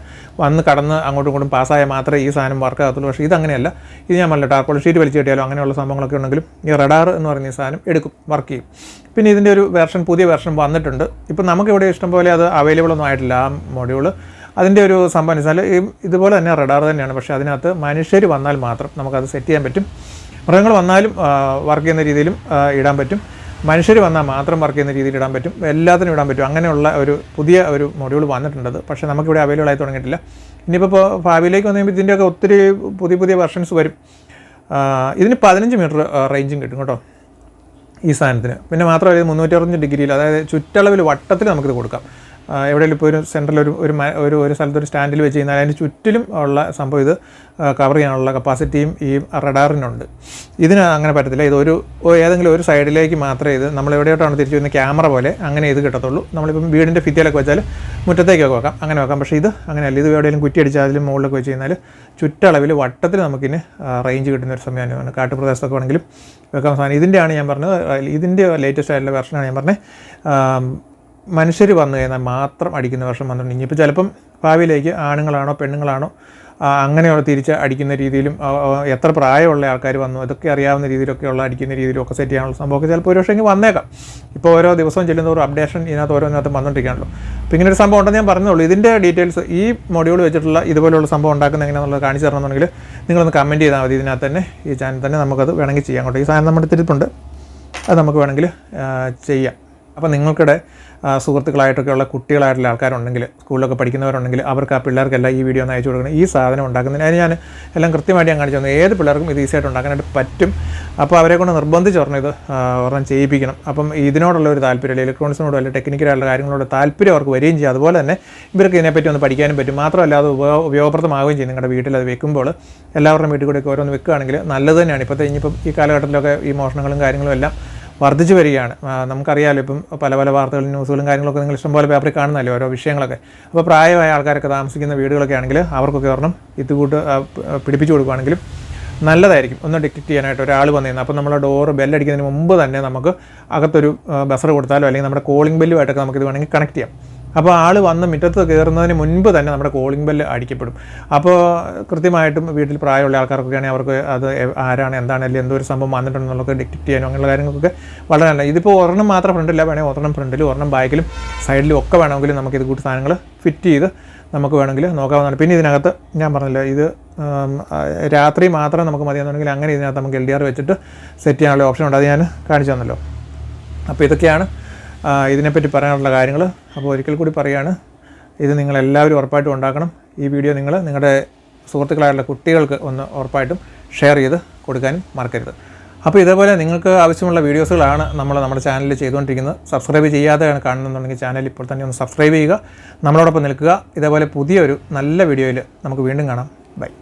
വന്ന് കടന്ന് അങ്ങോട്ടും ഇങ്ങോട്ടും പാസ്സായാൽ മാത്രമേ ഈ സാധനം വർക്ക് ആകത്തുള്ളൂ. പക്ഷേ ഇതങ്ങനെയല്ല. ഇത് ഞാൻ പറഞ്ഞില്ല, ടാർപോളിൻ ഷീറ്റ് വലിച്ചു കെട്ടിയാലോ അങ്ങനെയുള്ള സംഭവങ്ങളൊക്കെ ഉണ്ടെങ്കിലും ഈ റഡാർ എന്ന് പറയുന്ന ഈ സാധനം എടുക്കും, വർക്ക് ചെയ്യും. പിന്നെ ഇതിൻ്റെ ഒരു പുതിയ വെർഷൻ വന്നിട്ടുണ്ട്. ഇപ്പം നമുക്കിവിടെ ഇഷ്ടം പോലെ അത് അവൈലബിൾ ഒന്നും ആയിട്ടില്ല ആ മൊഡ്യൂൾ. അതിൻ്റെ ഒരു സംഭവം വെച്ചാൽ ഇതുപോലെ തന്നെ റഡാർ തന്നെയാണ്. പക്ഷേ അതിനകത്ത് മനുഷ്യർ വന്നാൽ മാത്രം നമുക്കത് സെറ്റ് ചെയ്യാൻ പറ്റും. മൃഗങ്ങൾ വന്നാലും വർക്ക് ചെയ്യുന്ന രീതിയിലും ഇടാൻ പറ്റും. മനുഷ്യർ വന്നാൽ മാത്രം വർക്ക് ചെയ്യുന്ന രീതിയിൽ ഇടാൻ പറ്റും. എല്ലാത്തിനും ഇടാൻ പറ്റും. അങ്ങനെയുള്ള ഒരു പുതിയ ഒരു മൊഡ്യൂൾ വന്നിട്ടുണ്ട്. പക്ഷേ നമുക്കിവിടെ അവൈലബിൾ ആയി തുടങ്ങിയിട്ടില്ല. ഇനിയിപ്പോൾ ഭാവിയിലേക്ക് വന്നു കഴിയുമ്പോൾ ഇതിൻ്റെയൊക്കെ ഒത്തിരി പുതിയ വെർഷൻസ് വരും. ഇതിന് 15 മീറ്റർ റേഞ്ചും കിട്ടും കേട്ടോ ഈ സാധനത്തിന്. പിന്നെ മാത്രമല്ല 360 ഡിഗ്രിയിൽ, അതായത് ചുറ്റളവിൽ വട്ടത്തിൽ നമുക്കിത് കൊടുക്കാം. എവിടെയെങ്കിലും ഇപ്പോൾ ഒരു സെൻറ്ററിൽ ഒരു സ്ഥലത്തൊരു സ്റ്റാൻഡിൽ വെച്ച് കഴിഞ്ഞാൽ അതിന് ചുറ്റിലും ഉള്ള സംഭവം ഇത് കവർ ചെയ്യാനുള്ള കപ്പാസിറ്റിയും ഈ റഡാറിനുണ്ട്. ഇതിന് അങ്ങനെ പറ്റത്തില്ല. ഏതെങ്കിലും ഒരു സൈഡിലേക്ക് മാത്രമേ ഇത് നമ്മൾ എവിടെയോട്ടാണ് തിരിച്ചു വരുന്ന ക്യാമറ പോലെ അങ്ങനെ ഇത് കിട്ടത്തുള്ളൂ. നമ്മളിപ്പം വീടിൻ്റെ ഭിത്തിയിലൊക്കെ വെച്ചാൽ മുറ്റത്തേക്കൊക്കെ വെക്കാം, അങ്ങനെ വെക്കാം. പക്ഷേ ഇത് അങ്ങനെയല്ല. ഇത് എവിടെയെങ്കിലും കുറ്റി അടിച്ചാൽ അതിൽ മുകളിലൊക്കെ വെച്ച് കഴിഞ്ഞാൽ ചുറ്റളവിൽ വട്ടത്തിൽ നമുക്കിന് റേഞ്ച് കിട്ടുന്ന ഒരു സംവിധാനമാണ്. കാട്ടുപ്രദേശത്തൊക്കെ ആണെങ്കിലും വെക്കാൻ സാധനം ഇതിൻ്റെയാണ് ഞാൻ പറഞ്ഞത്. ഇതിൻ്റെ ലേറ്റസ്റ്റ് ആയിട്ടുള്ള വെർഷനാണ് ഞാൻ പറഞ്ഞത്. മനുഷ്യർ വന്നു കഴിഞ്ഞാൽ മാത്രം അടിക്കുന്ന വെർഷൻ വന്നിട്ടുണ്ട്. ഇനിയിപ്പോൾ ചിലപ്പം ഭാവിയിലേക്ക് ആണുങ്ങളാണോ പെണ്ണുങ്ങളാണോ അങ്ങനെയുള്ള തിരിച്ച് അടിക്കുന്ന രീതിയിലും എത്ര പ്രായമുള്ള ആൾക്കാർ വന്നു അതൊക്കെ അറിയാവുന്ന രീതിയിലൊക്കെയുള്ള അടിക്കുന്ന രീതിയിലൊക്കെ സെറ്റ് ചെയ്യാനുള്ള സംഭവമൊക്കെ ചിലപ്പോൾ ഒരു പക്ഷേ വന്നേക്കാം. ഇപ്പോൾ ഓരോ ദിവസവും ചെല്ലുന്നവരും അപ്ഡേഷൻ ഓരോന്നിനകത്ത് വന്നുകൊണ്ടിരിക്കുകയാണല്ലോ. അപ്പോൾ ഇങ്ങനെ ഒരു സംഭവം ഉണ്ടെന്ന് ഞാൻ പറഞ്ഞുള്ളൂ. ഇതിൻ്റെ ഡീറ്റെയിൽസ് ഈ മൊഡ്യൂൾ വെച്ചിട്ടുള്ള ഇതുപോലുള്ള സംഭവം ഉണ്ടാക്കുന്നത് എങ്ങനെയാണെന്നുള്ളത് കാണിച്ചു തരണമെന്നുണ്ടെങ്കിൽ നിങ്ങളൊന്ന് കമൻറ്റ് ചെയ്താൽ മതി. ഇതിനകത്ത് തന്നെ ഈ ചാനൽ തന്നെ നമുക്കത് വേണമെങ്കിൽ ചെയ്യാം. കേട്ടോ, ഈ സാധനം നമ്മുടെ തിരുപ്പുണ്ട്, അത് നമുക്ക് വേണമെങ്കിൽ ചെയ്യാം. അപ്പോൾ നിങ്ങൾക്കിടെ സുഹൃത്തുക്കളായിട്ടൊക്കെയുള്ള കുട്ടികളായിട്ടുള്ള ആൾക്കാരുണ്ടെങ്കിൽ, സ്കൂളിലൊക്കെ പഠിക്കുന്നവരുണ്ടെങ്കിൽ അവർക്ക് ആ പിള്ളേർക്കെല്ലാം ഈ വീഡിയോ ഒന്ന് അയച്ചു കൊടുക്കണം. ഈ സാധനം ഉണ്ടാക്കുന്നതിന് അതിന് ഞാൻ എല്ലാം കൃത്യമായിട്ട് ഞാൻ കാണിച്ചു തന്നു. ഏത് പിള്ളേർക്കും ഇത് ഈസിയായിട്ട് ഉണ്ടാക്കാനായിട്ട് പറ്റും. അപ്പോൾ അവരെ കൊണ്ട് നിർബന്ധിച്ച് ഇത് ഒരെണ്ണം ചെയ്യിപ്പിക്കണം. അപ്പം ഇതിനോടുള്ള ഒരു താല്പര്യം, ഇലക്ട്രോണിക്സിനോടും അല്ലെങ്കിൽ ടെക്നിക്കലായിട്ടുള്ള കാര്യങ്ങളോട് താല്പര്യം അവർക്ക് വരികയും ചെയ്യും. അതുപോലെ തന്നെ ഇവർക്ക് ഇതിനെപ്പറ്റി ഒന്ന് പഠിക്കാനും പറ്റും. മാത്രമല്ല അത് ഉപയോഗപ്രദമാവുകയും ചെയ്യും. നിങ്ങളുടെ വീട്ടിൽ അത് വെക്കുമ്പോൾ എല്ലാവരുടെയും വീട്ടിൽ കൂടെയൊക്കെ ഓരോന്ന് വെക്കുകയാണെങ്കിൽ നല്ലത് തന്നെയാണ്. ഇനിയിപ്പം ഈ കാലഘട്ടത്തിലൊക്കെ ഈ മോഷണങ്ങളും കാര്യങ്ങളും എല്ലാം വർദ്ധിച്ചു വരികയാണ്. നമുക്കറിയാമല്ലോ, ഇപ്പം പല വാർത്തകളും ന്യൂസുകളും കാര്യങ്ങളൊക്കെ നിങ്ങൾ ഇഷ്ടംപോലെ പേപ്പറിൽ കാണുന്നല്ലോ ഓരോ വിഷയങ്ങളൊക്കെ. അപ്പോൾ പ്രായമായ ആൾക്കാരൊക്കെ താമസിക്കുന്ന വീടുകളൊക്കെ ആണെങ്കിൽ അവർക്കൊക്കെ ഒരെണ്ണം ഇതുകൂട്ട് പിടിപ്പിച്ചു കൊടുക്കുകയാണെങ്കിലും നല്ലതായിരിക്കും. ഒന്ന് ഡിറ്റക്റ്റ് ചെയ്യാനായിട്ട് ഒരാൾ വന്നിരുന്നു. അപ്പോൾ നമ്മുടെ ഡോറ് ബെല്ലടിക്കുന്നതിന് മുമ്പ് തന്നെ നമുക്ക് അകത്തൊരു ബസർ കൊടുത്താലോ അല്ലെങ്കിൽ നമ്മുടെ കോളിംഗ് ബെല്ലുമായിട്ടൊക്കെ നമുക്കിത് വേണമെങ്കിൽ കണക്ട് ചെയ്യാം. അപ്പോൾ ആൾ വന്ന് മുറ്റത്ത് കയറുന്നതിന് മുൻപ് തന്നെ നമ്മുടെ കോളിംഗ് ബെല്ല് അടിക്കപ്പെടും. അപ്പോൾ കൃത്യമായിട്ടും വീട്ടിൽ പ്രായമുള്ള ആൾക്കാർക്കൊക്കെ ആണെങ്കിൽ അവർക്ക് അത് ആരാണ് എന്താണ് അല്ലെങ്കിൽ എന്തോ ഒരു സംഭവം വന്നിട്ടുണ്ടെന്നുള്ളത് ഡിറ്റക്റ്റ് ചെയ്യാനോ അങ്ങനെയുള്ള കാര്യങ്ങൾക്കൊക്കെ വളരെ നല്ല. ഇതിപ്പോൾ ഒരെണ്ണം മാത്രം ഫ്രണ്ടില്ല, വേണമെങ്കിൽ ഒരെണ്ണം ഫ്രണ്ടിലും ഒരെണ്ണം ബാക്കിലും സൈഡിലും ഒക്കെ വേണമെങ്കിൽ നമുക്കിത് കൂട്ടി സാധനങ്ങൾ ഫിറ്റ് ചെയ്ത് നമുക്ക് വേണമെങ്കിൽ നോക്കാവുന്നതാണ്. പിന്നെ ഇതിനകത്ത് ഞാൻ പറഞ്ഞില്ല, ഇത് രാത്രി മാത്രം നമുക്ക് മതിയാണെന്നുണ്ടെങ്കിൽ അങ്ങനെ ഇതിനകത്ത് നമുക്ക് LDR വെച്ചിട്ട് സെറ്റ് ചെയ്യാനുള്ള ഓപ്ഷൻ ഉണ്ട്. അത് ഞാൻ കാണിച്ചു തന്നല്ലോ. അപ്പോൾ ഇതൊക്കെയാണ് ഇതിനെപ്പറ്റി പറയാനുള്ള കാര്യങ്ങൾ. അപ്പോൾ ഒരിക്കൽ കൂടി പറയുകയാണ്, ഇത് നിങ്ങളെല്ലാവരും ഉറപ്പായിട്ടും ഉണ്ടാക്കണം. ഈ വീഡിയോ നിങ്ങളുടെ സുഹൃത്തുക്കളായിട്ടുള്ള കുട്ടികൾക്ക് ഒന്ന് ഉറപ്പായിട്ടും ഷെയർ ചെയ്ത് കൊടുക്കാനും മറക്കരുത്. അപ്പോൾ ഇതേപോലെ നിങ്ങൾക്ക് ആവശ്യമുള്ള വീഡിയോസുകളാണ് നമ്മുടെ ചാനലിൽ ചെയ്തുകൊണ്ടിരിക്കുന്നത്. സബ്സ്ക്രൈബ് ചെയ്യാതെയാണ് കാണുന്നുണ്ടെങ്കിൽ ചാനൽ ഇപ്പോൾ തന്നെ ഒന്ന് സബ്സ്ക്രൈബ് ചെയ്യുക, നമ്മളോടൊപ്പം നിൽക്കുക. ഇതേപോലെ പുതിയൊരു നല്ല വീഡിയോയിൽ നമുക്ക് വീണ്ടും കാണാം. ബൈ.